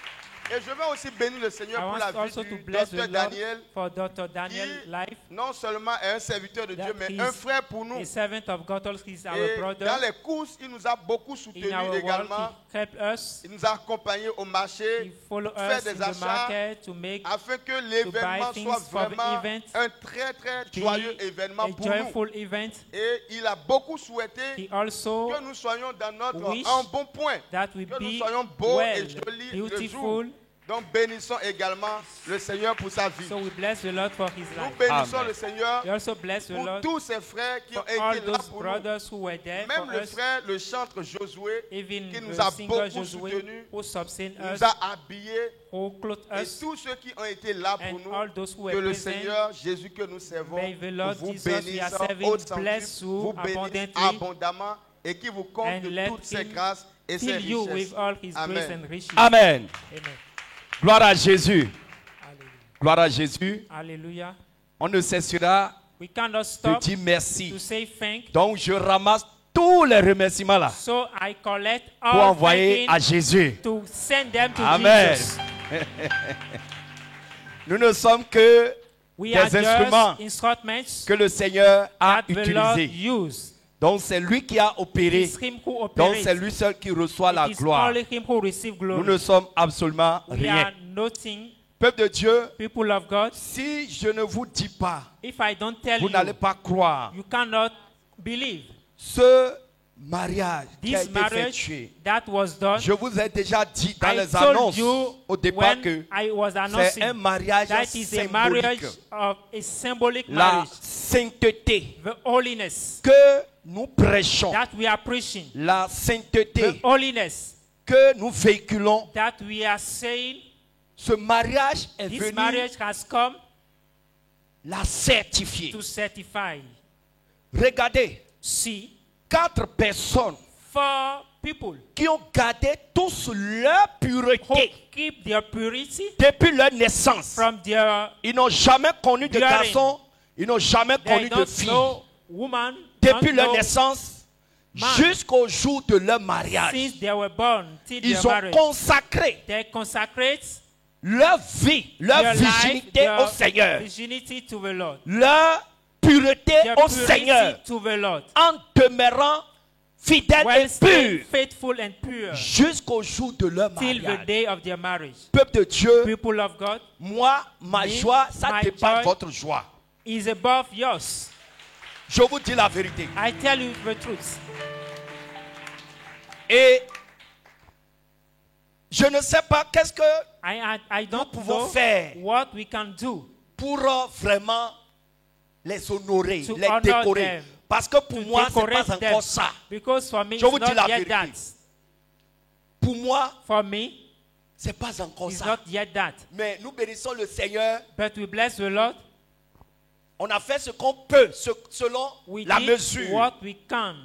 [SPEAKER 5] Et je vais aussi bénir le Seigneur
[SPEAKER 2] I
[SPEAKER 5] pour
[SPEAKER 2] want
[SPEAKER 5] la vie
[SPEAKER 2] also
[SPEAKER 5] du
[SPEAKER 2] to bless the
[SPEAKER 5] docteur
[SPEAKER 2] Lord
[SPEAKER 5] Daniel,
[SPEAKER 2] for Dr. Daniel's
[SPEAKER 5] qui
[SPEAKER 2] life.
[SPEAKER 5] non seulement est un serviteur de
[SPEAKER 2] That
[SPEAKER 5] Dieu, mais
[SPEAKER 2] he's
[SPEAKER 5] un frère pour nous.
[SPEAKER 2] A servant of God, also he's our
[SPEAKER 5] Et
[SPEAKER 2] brother.
[SPEAKER 5] dans les courses, il nous a beaucoup soutenus
[SPEAKER 2] In our work,
[SPEAKER 5] également.
[SPEAKER 2] he helped us.
[SPEAKER 5] Il nous a accompagnés au
[SPEAKER 2] He
[SPEAKER 5] marché,
[SPEAKER 2] followed
[SPEAKER 5] faire
[SPEAKER 2] us
[SPEAKER 5] des
[SPEAKER 2] in the
[SPEAKER 5] achats,
[SPEAKER 2] market to make
[SPEAKER 5] afin que l'événement
[SPEAKER 2] things
[SPEAKER 5] soit
[SPEAKER 2] for the
[SPEAKER 5] vraiment
[SPEAKER 2] event,
[SPEAKER 5] un très très
[SPEAKER 2] be
[SPEAKER 5] joyeux événement
[SPEAKER 2] a
[SPEAKER 5] pour nous.
[SPEAKER 2] joyful event.
[SPEAKER 5] Et il a beaucoup souhaité
[SPEAKER 2] He also
[SPEAKER 5] que nous soyons dans notre
[SPEAKER 2] wish
[SPEAKER 5] en bon point,
[SPEAKER 2] that we
[SPEAKER 5] que nous
[SPEAKER 2] be
[SPEAKER 5] soyons beaux
[SPEAKER 2] well,
[SPEAKER 5] et jolis le jour.
[SPEAKER 2] beautiful.
[SPEAKER 5] Donc bénissons également le Seigneur pour sa vie.
[SPEAKER 2] So we bless the Lord for his
[SPEAKER 5] Nous
[SPEAKER 2] life.
[SPEAKER 5] bénissons
[SPEAKER 1] Amen.
[SPEAKER 5] le Seigneur
[SPEAKER 2] We also bless the
[SPEAKER 5] pour
[SPEAKER 2] Lord
[SPEAKER 5] tous ses frères qui
[SPEAKER 2] for
[SPEAKER 5] ont
[SPEAKER 2] all
[SPEAKER 5] été là
[SPEAKER 2] those
[SPEAKER 5] pour nous.
[SPEAKER 2] brothers who were there
[SPEAKER 5] Même
[SPEAKER 2] for
[SPEAKER 5] le
[SPEAKER 2] us.
[SPEAKER 5] frère, le chantre Josué,
[SPEAKER 2] Even
[SPEAKER 5] qui nous
[SPEAKER 2] the
[SPEAKER 5] a
[SPEAKER 2] singer
[SPEAKER 5] beaucoup
[SPEAKER 2] Josué
[SPEAKER 5] soutenus,
[SPEAKER 2] who sustained us,
[SPEAKER 5] nous a habillés,
[SPEAKER 2] who clothed
[SPEAKER 5] et
[SPEAKER 2] us,
[SPEAKER 5] tous ceux qui ont été là pour
[SPEAKER 2] and all
[SPEAKER 5] nous,
[SPEAKER 2] those who
[SPEAKER 5] que
[SPEAKER 2] were
[SPEAKER 5] le
[SPEAKER 2] present.
[SPEAKER 5] Seigneur Jésus que nous servons
[SPEAKER 2] May the Lord
[SPEAKER 5] vous
[SPEAKER 2] Jesus we are
[SPEAKER 5] bénisse
[SPEAKER 2] serving
[SPEAKER 5] haute centuple,
[SPEAKER 2] bless you
[SPEAKER 5] vous bénisse
[SPEAKER 2] abundantly,
[SPEAKER 5] abondamment et qui vous comble
[SPEAKER 2] and
[SPEAKER 5] de
[SPEAKER 2] let
[SPEAKER 5] toutes ses
[SPEAKER 2] him
[SPEAKER 5] grâces et ses
[SPEAKER 2] fill you
[SPEAKER 5] richesses.
[SPEAKER 2] with all his grace
[SPEAKER 5] Amen.
[SPEAKER 2] and riches.
[SPEAKER 1] Amen.
[SPEAKER 2] Amen.
[SPEAKER 1] Gloire à Jésus.
[SPEAKER 2] Hallelujah.
[SPEAKER 1] Gloire à Jésus.
[SPEAKER 2] Hallelujah.
[SPEAKER 1] On ne cessera
[SPEAKER 2] We cannot
[SPEAKER 1] de
[SPEAKER 2] stop
[SPEAKER 1] dire merci.
[SPEAKER 2] to say thank.
[SPEAKER 1] Donc je ramasse tous les remerciements là
[SPEAKER 2] So I collect
[SPEAKER 1] pour
[SPEAKER 2] all
[SPEAKER 1] envoyer à
[SPEAKER 2] thanking
[SPEAKER 1] Jésus.
[SPEAKER 2] to send them to
[SPEAKER 1] Amen.
[SPEAKER 2] Jesus.
[SPEAKER 1] Nous ne sommes que
[SPEAKER 2] We are
[SPEAKER 1] des instruments
[SPEAKER 2] just instruments
[SPEAKER 1] que le Seigneur a
[SPEAKER 2] that the Lord
[SPEAKER 1] utilisés.
[SPEAKER 2] used.
[SPEAKER 1] Donc c'est lui qui a opéré.
[SPEAKER 2] It's him who
[SPEAKER 1] Donc
[SPEAKER 2] operates.
[SPEAKER 1] c'est lui seul qui reçoit la
[SPEAKER 2] It is
[SPEAKER 1] gloire.
[SPEAKER 2] only him who receives
[SPEAKER 1] Nous
[SPEAKER 2] glory.
[SPEAKER 1] ne sommes absolument
[SPEAKER 2] We
[SPEAKER 1] rien.
[SPEAKER 2] are nothing,
[SPEAKER 1] Peuple de Dieu,
[SPEAKER 2] people of God.
[SPEAKER 1] si je ne vous dis pas,
[SPEAKER 2] If I don't tell
[SPEAKER 1] vous
[SPEAKER 2] you,
[SPEAKER 1] n'allez pas croire.
[SPEAKER 2] you cannot believe.
[SPEAKER 1] Ce mariage qui a
[SPEAKER 2] This
[SPEAKER 1] été
[SPEAKER 2] marriage
[SPEAKER 1] effectué,
[SPEAKER 2] that was done,
[SPEAKER 1] je vous ai déjà dit dans
[SPEAKER 2] I
[SPEAKER 1] les
[SPEAKER 2] told
[SPEAKER 1] annonces
[SPEAKER 2] you
[SPEAKER 1] au départ
[SPEAKER 2] when
[SPEAKER 1] que
[SPEAKER 2] I was
[SPEAKER 1] c'est un
[SPEAKER 2] announcing
[SPEAKER 1] mariage
[SPEAKER 2] that is a marriage
[SPEAKER 1] symbolique.
[SPEAKER 2] of a symbolic
[SPEAKER 1] La
[SPEAKER 2] marriage.
[SPEAKER 1] sainteté
[SPEAKER 2] The holiness
[SPEAKER 1] que nous prêchons,
[SPEAKER 2] that we are preaching,
[SPEAKER 1] la
[SPEAKER 2] the
[SPEAKER 1] sainteté
[SPEAKER 2] holiness
[SPEAKER 1] que nous véhiculons,
[SPEAKER 2] that we are saying,
[SPEAKER 1] ce mariage est
[SPEAKER 2] this
[SPEAKER 1] venu
[SPEAKER 2] marriage has come
[SPEAKER 1] la certifier.
[SPEAKER 2] to certify.
[SPEAKER 1] Regardez,
[SPEAKER 2] See,
[SPEAKER 1] 4 personnes
[SPEAKER 2] for people
[SPEAKER 1] qui ont gardé tous leur
[SPEAKER 2] who
[SPEAKER 1] pureté
[SPEAKER 2] keep their purity
[SPEAKER 1] depuis leur naissance.
[SPEAKER 2] from their,
[SPEAKER 1] Ils n'ont jamais connu de
[SPEAKER 2] During.
[SPEAKER 1] garçon, ils n'ont jamais
[SPEAKER 2] they
[SPEAKER 1] connu de
[SPEAKER 2] don't
[SPEAKER 1] fille.
[SPEAKER 2] know woman,
[SPEAKER 1] Depuis
[SPEAKER 2] don't
[SPEAKER 1] leur
[SPEAKER 2] know
[SPEAKER 1] naissance
[SPEAKER 2] man.
[SPEAKER 1] jusqu'au jour de leur mariage.
[SPEAKER 2] since they were born till their
[SPEAKER 1] Ils ont
[SPEAKER 2] marriage.
[SPEAKER 1] consacré
[SPEAKER 2] They consecrate
[SPEAKER 1] leur vie, leur
[SPEAKER 2] their life,
[SPEAKER 1] virginité
[SPEAKER 2] their
[SPEAKER 1] au Seigneur,
[SPEAKER 2] virginity to the Lord,
[SPEAKER 1] leur pureté
[SPEAKER 2] their
[SPEAKER 1] au
[SPEAKER 2] purity
[SPEAKER 1] Seigneur,
[SPEAKER 2] to the Lord,
[SPEAKER 1] en demeurant fidèles
[SPEAKER 2] while
[SPEAKER 1] et
[SPEAKER 2] staying
[SPEAKER 1] purs
[SPEAKER 2] faithful and pure
[SPEAKER 1] jusqu'au jour de leur
[SPEAKER 2] till the
[SPEAKER 1] mariage.
[SPEAKER 2] day of their marriage.
[SPEAKER 1] Peuple de Dieu,
[SPEAKER 2] People of God,
[SPEAKER 1] moi, ma
[SPEAKER 2] Me,
[SPEAKER 1] joie, ça
[SPEAKER 2] my
[SPEAKER 1] dépasse
[SPEAKER 2] joy.
[SPEAKER 1] votre joie.
[SPEAKER 2] is above yours.
[SPEAKER 1] Je vous dis la vérité.
[SPEAKER 2] I tell you the truth.
[SPEAKER 1] Et je ne sais pas qu'est-ce que
[SPEAKER 2] I don't
[SPEAKER 1] pouvons
[SPEAKER 2] know
[SPEAKER 1] faire
[SPEAKER 2] what we can do
[SPEAKER 1] pour vraiment les honorer,
[SPEAKER 2] to
[SPEAKER 1] les
[SPEAKER 2] honor
[SPEAKER 1] décorer.
[SPEAKER 2] them,
[SPEAKER 1] Parce que pour
[SPEAKER 2] to
[SPEAKER 1] moi, ce n'est
[SPEAKER 2] decorate
[SPEAKER 1] pas
[SPEAKER 2] them.
[SPEAKER 1] encore ça.
[SPEAKER 2] Because for me,
[SPEAKER 1] Je vous
[SPEAKER 2] it's
[SPEAKER 1] dis la
[SPEAKER 2] not yet
[SPEAKER 1] vérité.
[SPEAKER 2] that.
[SPEAKER 1] Pour moi,
[SPEAKER 2] For me,
[SPEAKER 1] ce n'est pas encore
[SPEAKER 2] it's
[SPEAKER 1] ça.
[SPEAKER 2] not yet that.
[SPEAKER 1] Mais nous bénissons le Seigneur.
[SPEAKER 2] But we bless the Lord.
[SPEAKER 1] On a fait ce qu'on peut, selon
[SPEAKER 2] We
[SPEAKER 1] la
[SPEAKER 2] did
[SPEAKER 1] mesure.
[SPEAKER 2] what we can.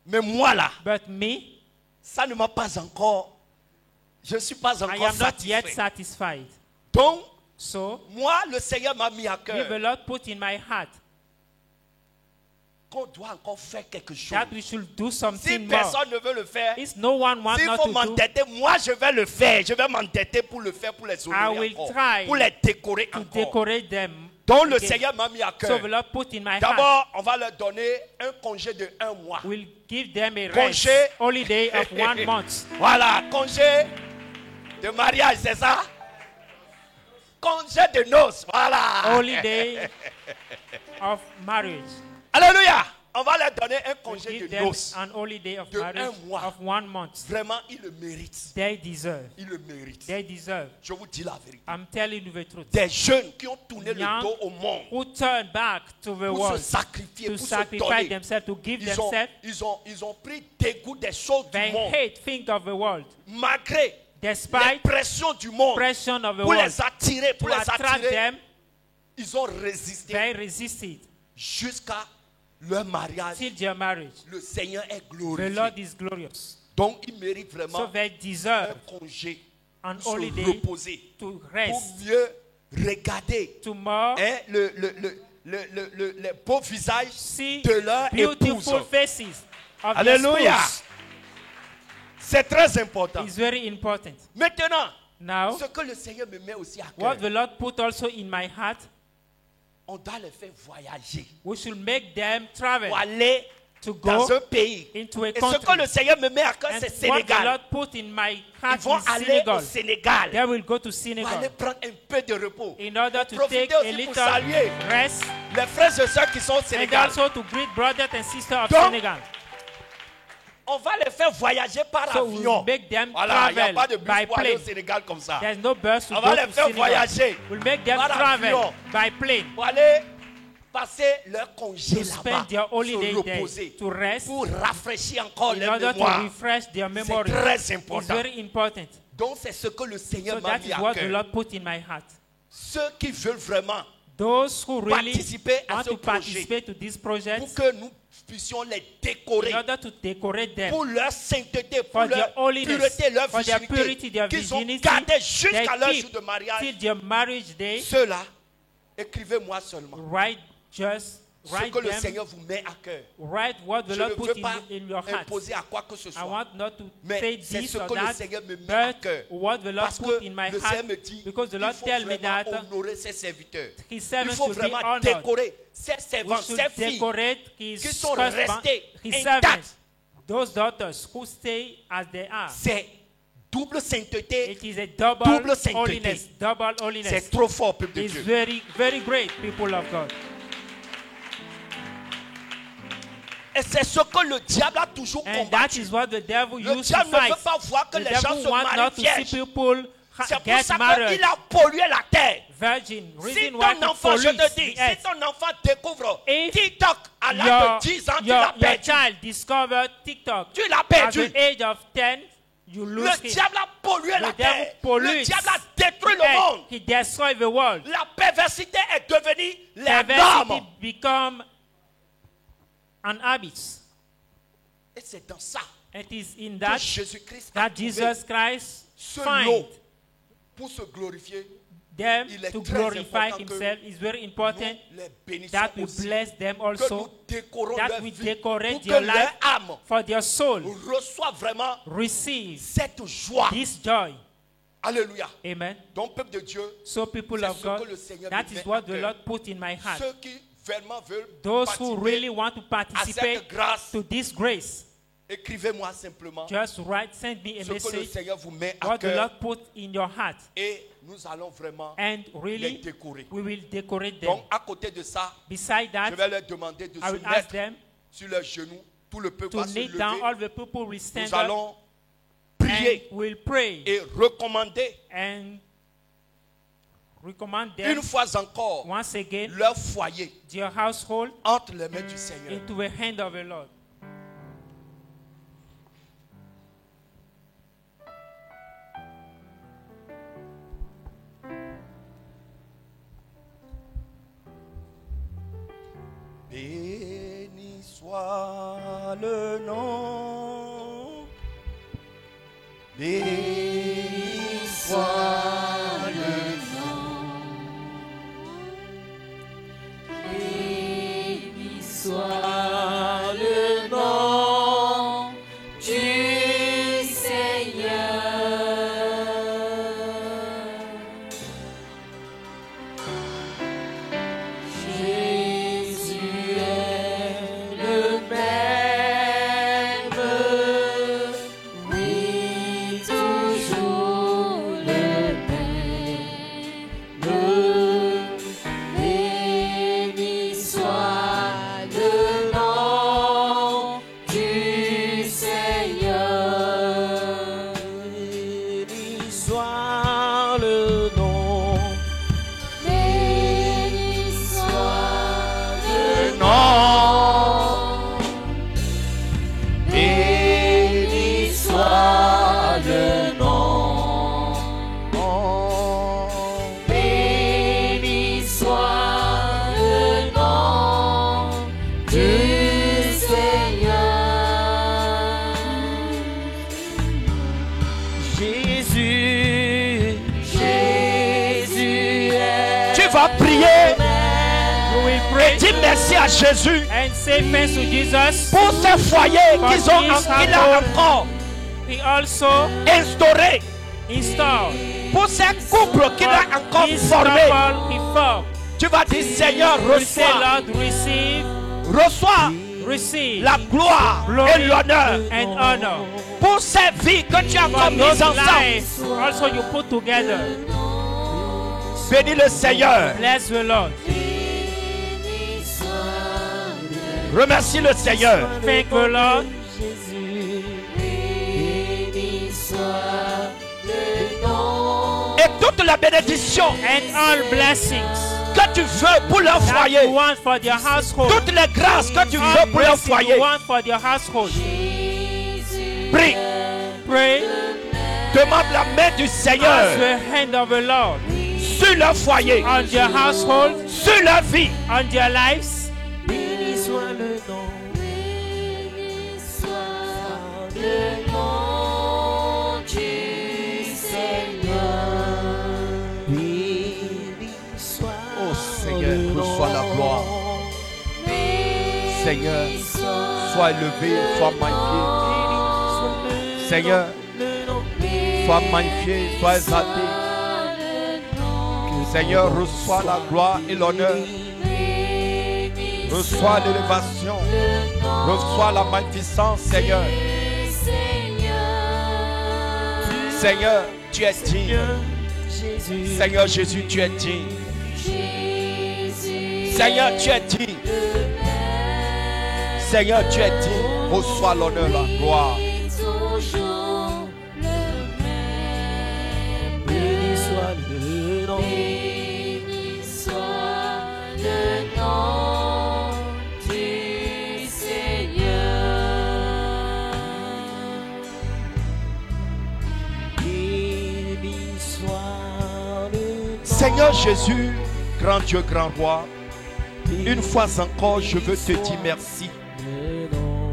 [SPEAKER 1] Mais moi là,
[SPEAKER 2] But me,
[SPEAKER 1] ça ne m'a pas encore. Je ne suis pas
[SPEAKER 2] I
[SPEAKER 1] encore
[SPEAKER 2] am not yet
[SPEAKER 1] satisfait.
[SPEAKER 2] satisfied.
[SPEAKER 1] Donc,
[SPEAKER 2] So,
[SPEAKER 1] moi, le Seigneur m'a mis à
[SPEAKER 2] if the
[SPEAKER 1] cœur
[SPEAKER 2] Lord put in my heart
[SPEAKER 1] qu'on doit encore faire quelque chose.
[SPEAKER 2] that we should do
[SPEAKER 1] Si
[SPEAKER 2] something more,
[SPEAKER 1] personne ne veut le faire,
[SPEAKER 2] if no one wants
[SPEAKER 1] s'il
[SPEAKER 2] not
[SPEAKER 1] faut
[SPEAKER 2] to do,
[SPEAKER 1] m'endetter, moi je vais le faire. Je vais m'endetter pour le faire, pour les
[SPEAKER 2] I
[SPEAKER 1] honorer
[SPEAKER 2] will
[SPEAKER 1] encore,
[SPEAKER 2] try
[SPEAKER 1] pour les décorer
[SPEAKER 2] to
[SPEAKER 1] encore.
[SPEAKER 2] decorate them.
[SPEAKER 1] Donc le
[SPEAKER 2] again.
[SPEAKER 1] Seigneur m'a mis à
[SPEAKER 2] So
[SPEAKER 1] cœur.
[SPEAKER 2] the Lord put in my heart,
[SPEAKER 1] D'abord, on va leur donner un congé de 1 mois.
[SPEAKER 2] we'll give them a rest,
[SPEAKER 1] Congé.
[SPEAKER 2] holiday of 1 month.
[SPEAKER 1] Voilà, congé de mariage, c'est ça? Congé de noces, voilà.
[SPEAKER 2] Holiday of marriage.
[SPEAKER 1] Alléluia. On va leur donner un
[SPEAKER 2] We'll
[SPEAKER 1] congé
[SPEAKER 2] give
[SPEAKER 1] de
[SPEAKER 2] them
[SPEAKER 1] noces.
[SPEAKER 2] an holiday of
[SPEAKER 1] De
[SPEAKER 2] marriage
[SPEAKER 1] un mois.
[SPEAKER 2] of 1 month.
[SPEAKER 1] Vraiment, ils le méritent.
[SPEAKER 2] They deserve.
[SPEAKER 1] Ils le méritent.
[SPEAKER 2] They deserve.
[SPEAKER 1] Je vous dis la vérité.
[SPEAKER 2] I'm telling you the truth.
[SPEAKER 1] Des jeunes qui ont tourné le
[SPEAKER 2] Young
[SPEAKER 1] dos au monde
[SPEAKER 2] who turn back to the
[SPEAKER 1] pour se
[SPEAKER 2] world,
[SPEAKER 1] sacrifier,
[SPEAKER 2] to
[SPEAKER 1] pour se
[SPEAKER 2] sacrifice
[SPEAKER 1] donner.
[SPEAKER 2] themselves, to give
[SPEAKER 1] Ils ont,
[SPEAKER 2] themselves.
[SPEAKER 1] ils ont pris dégoût des choses
[SPEAKER 2] They
[SPEAKER 1] du monde.
[SPEAKER 2] hate things of the world,
[SPEAKER 1] Malgré les
[SPEAKER 2] despite
[SPEAKER 1] pressions du monde.
[SPEAKER 2] pression of the
[SPEAKER 1] Pour
[SPEAKER 2] world.
[SPEAKER 1] les attirer, pour
[SPEAKER 2] To
[SPEAKER 1] les
[SPEAKER 2] attract
[SPEAKER 1] attirer.
[SPEAKER 2] them,
[SPEAKER 1] Ils ont résisté
[SPEAKER 2] they resisted
[SPEAKER 1] jusqu'à leur mariage.
[SPEAKER 2] till their marriage.
[SPEAKER 1] Le Seigneur est
[SPEAKER 2] The
[SPEAKER 1] glorifié.
[SPEAKER 2] Lord is glorious.
[SPEAKER 1] Donc, ils méritent
[SPEAKER 2] So
[SPEAKER 1] vraiment
[SPEAKER 2] they
[SPEAKER 1] un
[SPEAKER 2] deserve
[SPEAKER 1] congé
[SPEAKER 2] an
[SPEAKER 1] pour se
[SPEAKER 2] holiday
[SPEAKER 1] reposer,
[SPEAKER 2] to
[SPEAKER 1] pour
[SPEAKER 2] rest,
[SPEAKER 1] mieux regarder
[SPEAKER 2] to more
[SPEAKER 1] hein, les beaux visages
[SPEAKER 2] see
[SPEAKER 1] de leur
[SPEAKER 2] beautiful
[SPEAKER 1] épouse.
[SPEAKER 2] faces of their
[SPEAKER 1] Alléluia.
[SPEAKER 2] spouse.
[SPEAKER 1] C'est très important.
[SPEAKER 2] It's very important.
[SPEAKER 1] Maintenant,
[SPEAKER 2] Now,
[SPEAKER 1] ce que le Seigneur me met aussi à
[SPEAKER 2] what
[SPEAKER 1] cœur,
[SPEAKER 2] the Lord put also in my heart,
[SPEAKER 1] on doit les faire voyager
[SPEAKER 2] we should make them travel
[SPEAKER 1] pour aller
[SPEAKER 2] to
[SPEAKER 1] dans
[SPEAKER 2] go
[SPEAKER 1] un pays.
[SPEAKER 2] into a
[SPEAKER 1] Et ce
[SPEAKER 2] country.
[SPEAKER 1] que le Seigneur me met à cœur,
[SPEAKER 2] And
[SPEAKER 1] c'est
[SPEAKER 2] what the
[SPEAKER 1] Sénégal.
[SPEAKER 2] Lord put in my
[SPEAKER 1] Ils
[SPEAKER 2] heart
[SPEAKER 1] vont
[SPEAKER 2] is
[SPEAKER 1] aller
[SPEAKER 2] Senegal.
[SPEAKER 1] au Sénégal
[SPEAKER 2] They will go to
[SPEAKER 1] pour aller
[SPEAKER 2] Senegal
[SPEAKER 1] prendre un peu de repos.
[SPEAKER 2] in order to
[SPEAKER 1] Profitez
[SPEAKER 2] take a
[SPEAKER 1] aussi pour
[SPEAKER 2] little
[SPEAKER 1] saluer
[SPEAKER 2] rest
[SPEAKER 1] les frères et sœurs qui sont au
[SPEAKER 2] and
[SPEAKER 1] Sénégal.
[SPEAKER 2] also to greet brothers and sisters of
[SPEAKER 1] Donc,
[SPEAKER 2] Senegal.
[SPEAKER 1] On va les faire voyager par
[SPEAKER 2] So
[SPEAKER 1] avion.
[SPEAKER 2] we'll make them
[SPEAKER 1] Voilà, il n'y a
[SPEAKER 2] travel
[SPEAKER 1] pas de bus
[SPEAKER 2] by
[SPEAKER 1] pour aller au
[SPEAKER 2] plane.
[SPEAKER 1] Sénégal comme ça.
[SPEAKER 2] There's no bus to
[SPEAKER 1] On
[SPEAKER 2] go
[SPEAKER 1] va les
[SPEAKER 2] to
[SPEAKER 1] faire
[SPEAKER 2] Senegal.
[SPEAKER 1] voyager
[SPEAKER 2] We'll make them
[SPEAKER 1] par
[SPEAKER 2] travel
[SPEAKER 1] avion.
[SPEAKER 2] by plane
[SPEAKER 1] pour aller passer leur congé
[SPEAKER 2] to spend
[SPEAKER 1] là-bas,
[SPEAKER 2] their holiday
[SPEAKER 1] se
[SPEAKER 2] there,
[SPEAKER 1] reposer,
[SPEAKER 2] to rest
[SPEAKER 1] pour rafraîchir encore
[SPEAKER 2] in
[SPEAKER 1] leur
[SPEAKER 2] order to
[SPEAKER 1] mémoire.
[SPEAKER 2] refresh their memory.
[SPEAKER 1] très
[SPEAKER 2] It's
[SPEAKER 1] important.
[SPEAKER 2] very important.
[SPEAKER 1] Donc c'est ce que le Seigneur
[SPEAKER 2] So
[SPEAKER 1] m'a
[SPEAKER 2] that
[SPEAKER 1] mis
[SPEAKER 2] is
[SPEAKER 1] à
[SPEAKER 2] what the
[SPEAKER 1] cœur.
[SPEAKER 2] Lord put in my heart.
[SPEAKER 1] Ceux qui veulent vraiment
[SPEAKER 2] Those who really
[SPEAKER 1] participer à
[SPEAKER 2] want
[SPEAKER 1] ce
[SPEAKER 2] to
[SPEAKER 1] projet,
[SPEAKER 2] participate to this project
[SPEAKER 1] pour que nous puissions les décorer
[SPEAKER 2] in order to decorate them
[SPEAKER 1] pour leur sainteté, pour
[SPEAKER 2] for their
[SPEAKER 1] leur
[SPEAKER 2] holiness,
[SPEAKER 1] pureté, leur
[SPEAKER 2] for their purity,
[SPEAKER 1] virginité,
[SPEAKER 2] their
[SPEAKER 1] qu'ils ont
[SPEAKER 2] virginity,
[SPEAKER 1] gardé
[SPEAKER 2] they
[SPEAKER 1] jusqu'à leur
[SPEAKER 2] keep
[SPEAKER 1] jour de mariage.
[SPEAKER 2] till their marriage day.
[SPEAKER 1] Ceux-là, écrivez-moi seulement
[SPEAKER 2] Write just
[SPEAKER 1] ce
[SPEAKER 2] write
[SPEAKER 1] que le
[SPEAKER 2] them.
[SPEAKER 1] Seigneur vous met à cœur.
[SPEAKER 2] Write what the
[SPEAKER 1] Je
[SPEAKER 2] Lord
[SPEAKER 1] ne
[SPEAKER 2] put
[SPEAKER 1] veux pas
[SPEAKER 2] in your heart.
[SPEAKER 1] imposer à quoi que ce
[SPEAKER 2] I
[SPEAKER 1] soit.
[SPEAKER 2] want not to
[SPEAKER 1] Mais
[SPEAKER 2] say
[SPEAKER 1] c'est
[SPEAKER 2] this
[SPEAKER 1] ce
[SPEAKER 2] or
[SPEAKER 1] que le
[SPEAKER 2] that,
[SPEAKER 1] Seigneur me met à
[SPEAKER 2] but
[SPEAKER 1] cœur.
[SPEAKER 2] what the Lord
[SPEAKER 1] Parce
[SPEAKER 2] put
[SPEAKER 1] que
[SPEAKER 2] in my
[SPEAKER 1] le
[SPEAKER 2] heart,
[SPEAKER 1] Seigneur me dit
[SPEAKER 2] because the
[SPEAKER 1] il
[SPEAKER 2] Lord
[SPEAKER 1] faut
[SPEAKER 2] tell me
[SPEAKER 1] vraiment
[SPEAKER 2] that
[SPEAKER 1] honorer ses serviteurs.
[SPEAKER 2] His
[SPEAKER 1] Il
[SPEAKER 2] servants
[SPEAKER 1] faut
[SPEAKER 2] should be
[SPEAKER 1] vraiment
[SPEAKER 2] honored.
[SPEAKER 1] décorer ses
[SPEAKER 2] We
[SPEAKER 1] servants,
[SPEAKER 2] should
[SPEAKER 1] ses filles
[SPEAKER 2] decorate his
[SPEAKER 1] qui sont
[SPEAKER 2] husband,
[SPEAKER 1] restées
[SPEAKER 2] his
[SPEAKER 1] intactes.
[SPEAKER 2] servants, those daughters who stay as they are.
[SPEAKER 1] C'est double sainteté.
[SPEAKER 2] It is a double
[SPEAKER 1] sainteté.
[SPEAKER 2] holiness, double holiness.
[SPEAKER 1] C'est trop fort, peuple de
[SPEAKER 2] It's
[SPEAKER 1] Dieu.
[SPEAKER 2] very, very great, people of God.
[SPEAKER 1] Et c'est ce que le diable a toujours
[SPEAKER 2] And that
[SPEAKER 1] combattu.
[SPEAKER 2] is what the devil
[SPEAKER 1] Le
[SPEAKER 2] used to
[SPEAKER 1] diable ne
[SPEAKER 2] fight.
[SPEAKER 1] veut pas voir que
[SPEAKER 2] The
[SPEAKER 1] les gens
[SPEAKER 2] devil
[SPEAKER 1] se
[SPEAKER 2] wants
[SPEAKER 1] marient
[SPEAKER 2] not to see
[SPEAKER 1] vierges.
[SPEAKER 2] people
[SPEAKER 1] C'est pour
[SPEAKER 2] get
[SPEAKER 1] ça
[SPEAKER 2] married
[SPEAKER 1] qu'il a pollué la terre.
[SPEAKER 2] virgin.
[SPEAKER 1] Si
[SPEAKER 2] Reason why
[SPEAKER 1] ton
[SPEAKER 2] it
[SPEAKER 1] enfant, je te
[SPEAKER 2] pollutes
[SPEAKER 1] dis,
[SPEAKER 2] the
[SPEAKER 1] si
[SPEAKER 2] earth.
[SPEAKER 1] ton enfant découvre
[SPEAKER 2] If
[SPEAKER 1] TikTok à l'âge
[SPEAKER 2] Your,
[SPEAKER 1] de 10 ans, tu l'as
[SPEAKER 2] your
[SPEAKER 1] perdu.
[SPEAKER 2] child discovered TikTok
[SPEAKER 1] Tu l'as
[SPEAKER 2] at
[SPEAKER 1] perdu.
[SPEAKER 2] the age of 10, you lose
[SPEAKER 1] Le
[SPEAKER 2] him.
[SPEAKER 1] diable a pollué la
[SPEAKER 2] The devil
[SPEAKER 1] terre. Le
[SPEAKER 2] pollutes
[SPEAKER 1] diable a détruit
[SPEAKER 2] the
[SPEAKER 1] le
[SPEAKER 2] earth.
[SPEAKER 1] monde.
[SPEAKER 2] He destroyed the world.
[SPEAKER 1] La perversité est devenue la
[SPEAKER 2] Perversity
[SPEAKER 1] norme.
[SPEAKER 2] become an habit.
[SPEAKER 1] Et c'est dans ça
[SPEAKER 2] It is in
[SPEAKER 1] que
[SPEAKER 2] that
[SPEAKER 1] Jésus-Christ a
[SPEAKER 2] that
[SPEAKER 1] trouvé
[SPEAKER 2] Jesus Christ
[SPEAKER 1] ce
[SPEAKER 2] find
[SPEAKER 1] lot pour se glorifier.
[SPEAKER 2] them
[SPEAKER 1] Il est
[SPEAKER 2] to
[SPEAKER 1] très
[SPEAKER 2] glorify
[SPEAKER 1] important que
[SPEAKER 2] himself. It's very important
[SPEAKER 1] Nous les bénissons
[SPEAKER 2] that we
[SPEAKER 1] aussi.
[SPEAKER 2] bless them
[SPEAKER 1] Que nous
[SPEAKER 2] also,
[SPEAKER 1] décorons
[SPEAKER 2] that
[SPEAKER 1] leur
[SPEAKER 2] we
[SPEAKER 1] vie
[SPEAKER 2] decorate
[SPEAKER 1] pour que
[SPEAKER 2] their
[SPEAKER 1] leur
[SPEAKER 2] life
[SPEAKER 1] âme
[SPEAKER 2] for their soul.
[SPEAKER 1] reçoit vraiment
[SPEAKER 2] Receive
[SPEAKER 1] cette joie.
[SPEAKER 2] this joy.
[SPEAKER 1] Alléluia.
[SPEAKER 2] Amen.
[SPEAKER 1] Donc, peuple de Dieu,
[SPEAKER 2] So, people
[SPEAKER 1] c'est
[SPEAKER 2] of
[SPEAKER 1] ce
[SPEAKER 2] God,
[SPEAKER 1] que le Seigneur
[SPEAKER 2] that
[SPEAKER 1] me
[SPEAKER 2] is
[SPEAKER 1] met
[SPEAKER 2] what
[SPEAKER 1] à
[SPEAKER 2] the
[SPEAKER 1] cœur.
[SPEAKER 2] Lord put in my heart.
[SPEAKER 1] Ceux qui vraiment veulent
[SPEAKER 2] Those who
[SPEAKER 1] participer
[SPEAKER 2] really want to
[SPEAKER 1] à
[SPEAKER 2] participate
[SPEAKER 1] cette grâce,
[SPEAKER 2] to this grace,
[SPEAKER 1] écrivez-moi simplement
[SPEAKER 2] just write, send me a
[SPEAKER 1] ce que le
[SPEAKER 2] message,
[SPEAKER 1] Seigneur vous met à
[SPEAKER 2] what the
[SPEAKER 1] cœur
[SPEAKER 2] Lord put in your heart,
[SPEAKER 1] et nous allons vraiment
[SPEAKER 2] and
[SPEAKER 1] les
[SPEAKER 2] really
[SPEAKER 1] décorer.
[SPEAKER 2] we will decorate them.
[SPEAKER 1] Donc, à côté de ça,
[SPEAKER 2] Beside
[SPEAKER 1] je
[SPEAKER 2] that,
[SPEAKER 1] vais leur demander de
[SPEAKER 2] I
[SPEAKER 1] se
[SPEAKER 2] will ask
[SPEAKER 1] mettre
[SPEAKER 2] them
[SPEAKER 1] sur leurs genoux. Tout le peuple
[SPEAKER 2] to
[SPEAKER 1] va se
[SPEAKER 2] kneel down.
[SPEAKER 1] lever.
[SPEAKER 2] All the people will stand
[SPEAKER 1] Nous
[SPEAKER 2] up
[SPEAKER 1] allons
[SPEAKER 2] and
[SPEAKER 1] prier
[SPEAKER 2] will pray
[SPEAKER 1] et recommander
[SPEAKER 2] and recommend
[SPEAKER 1] une
[SPEAKER 2] them
[SPEAKER 1] fois encore
[SPEAKER 2] once again
[SPEAKER 1] leur foyer
[SPEAKER 2] their household
[SPEAKER 1] entre les mains du Seigneur.
[SPEAKER 2] into the hand of the Lord.
[SPEAKER 1] Béni soit le nom, béni soit le nom,
[SPEAKER 7] Béni soit le nom du Seigneur. Jésus est le même, oui, toujours le même. Béni soit le nom du Seigneur.
[SPEAKER 1] béni soit le nom,
[SPEAKER 7] Béni soit le
[SPEAKER 1] nom,
[SPEAKER 7] béni soit le nom. Béni soit le nom du Seigneur.
[SPEAKER 1] Jésus,
[SPEAKER 7] Jésus est
[SPEAKER 1] tu vas prier
[SPEAKER 2] You will
[SPEAKER 1] et
[SPEAKER 2] pray
[SPEAKER 1] dis merci à Jésus
[SPEAKER 2] and say thanks to Jesus.
[SPEAKER 1] pour ces foyers
[SPEAKER 2] For
[SPEAKER 1] qu'il a
[SPEAKER 2] this household.
[SPEAKER 1] encore
[SPEAKER 2] He also
[SPEAKER 1] instauré
[SPEAKER 2] install.
[SPEAKER 1] Pour ces couples qu'il a encore
[SPEAKER 2] This
[SPEAKER 1] formés,
[SPEAKER 2] couple he formed.
[SPEAKER 1] tu vas dire Seigneur,
[SPEAKER 2] We say,
[SPEAKER 1] reçois,
[SPEAKER 2] Lord,
[SPEAKER 1] reçois
[SPEAKER 2] receive
[SPEAKER 1] la gloire
[SPEAKER 2] glory
[SPEAKER 1] et l'honneur
[SPEAKER 2] and honor.
[SPEAKER 1] pour ces vies que tu as
[SPEAKER 2] For
[SPEAKER 1] encore
[SPEAKER 2] those
[SPEAKER 1] mises ensemble.
[SPEAKER 2] lives also you put together.
[SPEAKER 1] Bénis le Seigneur.
[SPEAKER 2] Bless the Lord.
[SPEAKER 1] Remercie le Seigneur.
[SPEAKER 2] Thank the Lord.
[SPEAKER 1] Et toute la bénédiction
[SPEAKER 2] And all blessings
[SPEAKER 1] que tu veux pour leur
[SPEAKER 2] that
[SPEAKER 1] foyer,
[SPEAKER 2] you want for their household.
[SPEAKER 1] toutes les grâces que tu
[SPEAKER 2] All
[SPEAKER 1] veux pour leur
[SPEAKER 2] blessings you
[SPEAKER 1] foyer,
[SPEAKER 2] want for their household.
[SPEAKER 1] prie,
[SPEAKER 2] Pray.
[SPEAKER 1] demande la main du
[SPEAKER 2] Ask
[SPEAKER 1] Seigneur
[SPEAKER 2] the hand of the Lord
[SPEAKER 1] sur leur foyer,
[SPEAKER 2] on their household,
[SPEAKER 1] sur leur vie.
[SPEAKER 2] on their lives.
[SPEAKER 1] Oh Seigneur, reçois la gloire. Seigneur, sois élevé, sois magnifié. Seigneur, sois magnifié, sois exalté. Seigneur, reçois la gloire et l'honneur. Reçois l'élévation. Reçois la magnificence, Seigneur. Seigneur, tu es digne. Seigneur Jésus, tu es digne. Seigneur, tu es digne. Seigneur, tu es digne. Reçois l'honneur, la gloire. Seigneur Jésus, grand Dieu, grand roi, une fois encore, je veux te dire merci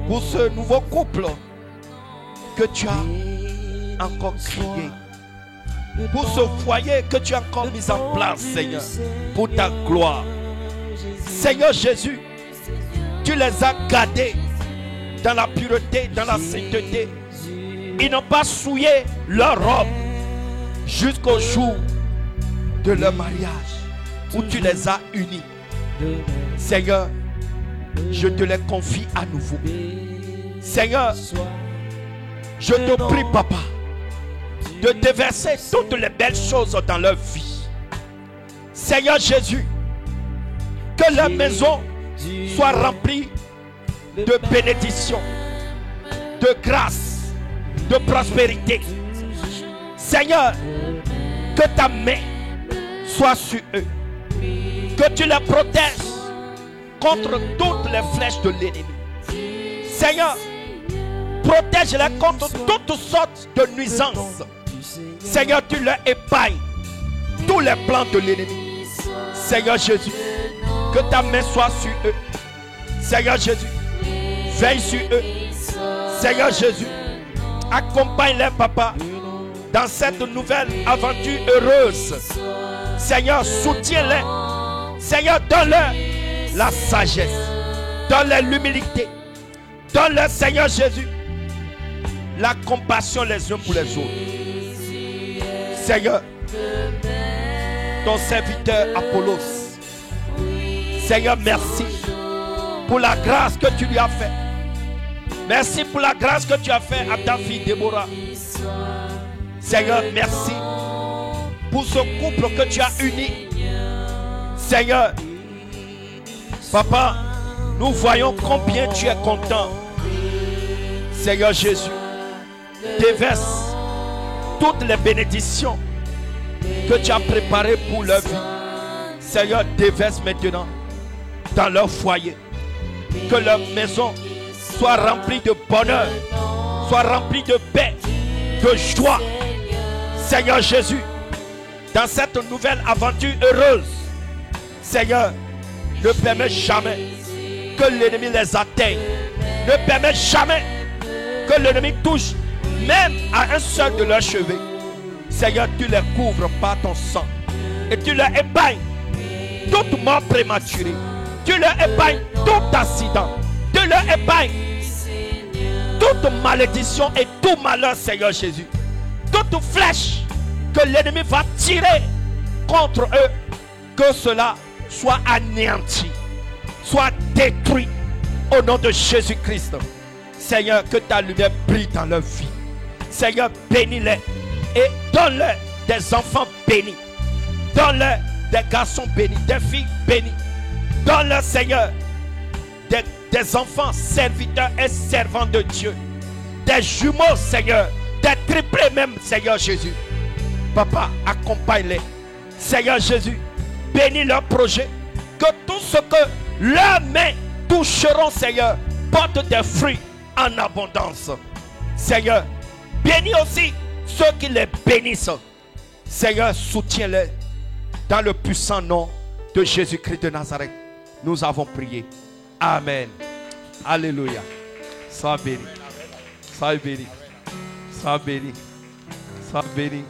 [SPEAKER 1] pour ce nouveau couple que tu as encore créé, pour ce foyer que tu as encore mis en place, Seigneur, pour ta gloire. Seigneur Jésus, tu les as gardés dans la pureté, dans la sainteté. Ils n'ont pas souillé leur robe jusqu'au jour de leur mariage où tu les as unis. Seigneur, je te les confie à nouveau. Seigneur, je te prie, Papa, de déverser toutes les belles choses dans leur vie. Seigneur Jésus, que leur maison soit remplie de bénédictions, de grâce, de prospérité. Seigneur, que ta main soit sur eux, que tu les protèges contre toutes les flèches de l'ennemi. Seigneur, protège-les contre toutes sortes de nuisances. Seigneur, tu leur épargnes tous les plans de l'ennemi. Seigneur Jésus, que ta main soit sur eux. Seigneur Jésus, veille sur eux. Seigneur Jésus, accompagne-les, Papa, dans cette nouvelle aventure heureuse. Seigneur, soutiens-les. Seigneur, donne-leur la sagesse. Donne-leur l'humilité. Donne-leur, Seigneur Jésus, la compassion les uns pour les autres. Seigneur, ton serviteur Apollos, Seigneur, merci pour la grâce que tu lui as faite. Merci pour la grâce que tu as faite à ta fille Déborah. Seigneur, merci pour ce couple que tu as uni. Seigneur, Papa, nous voyons combien tu es content. Seigneur Jésus, déverse toutes les bénédictions que tu as préparées pour leur vie. Seigneur, déverse maintenant dans leur foyer. Que leur maison soit remplie de bonheur, soit remplie de paix, de joie. Seigneur Jésus, dans cette nouvelle aventure heureuse, Seigneur, ne permets jamais que l'ennemi les atteigne. Ne permets jamais que l'ennemi touche même à un seul de leurs cheveux. Seigneur, tu les couvres par ton sang et tu leur épargnes toute mort prématurée. Tu leur épargnes tout accident. Tu leur épargnes toute malédiction et tout malheur, Seigneur Jésus. Toute flèche que l'ennemi va tirer contre eux, que cela soit anéanti, soit détruit au nom de Jésus-Christ. Seigneur, que ta lumière brille dans leur vie. Seigneur, bénis-les et donne-leur des enfants bénis. Donne-leur des garçons bénis, des filles bénies. Donne-leur, Seigneur, des enfants serviteurs et servants de Dieu. Des jumeaux, Seigneur, des triplés même, Seigneur Jésus. Papa, accompagne-les. Seigneur Jésus, bénis leurs projets. Que tout ce que leurs mains toucheront, Seigneur, porte des fruits en abondance. Seigneur, bénis aussi ceux qui les bénissent. Seigneur, soutiens-les dans le puissant nom de Jésus-Christ de Nazareth. Nous avons prié. Amen. Alléluia. Sois béni. Sois béni. Sois béni. Sois béni.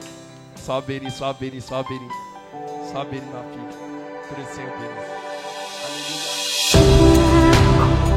[SPEAKER 1] Sois béni. Sois béni. Sois béni. Sois béni, ma fille. Que le Seigneur bénisse. Alléluia.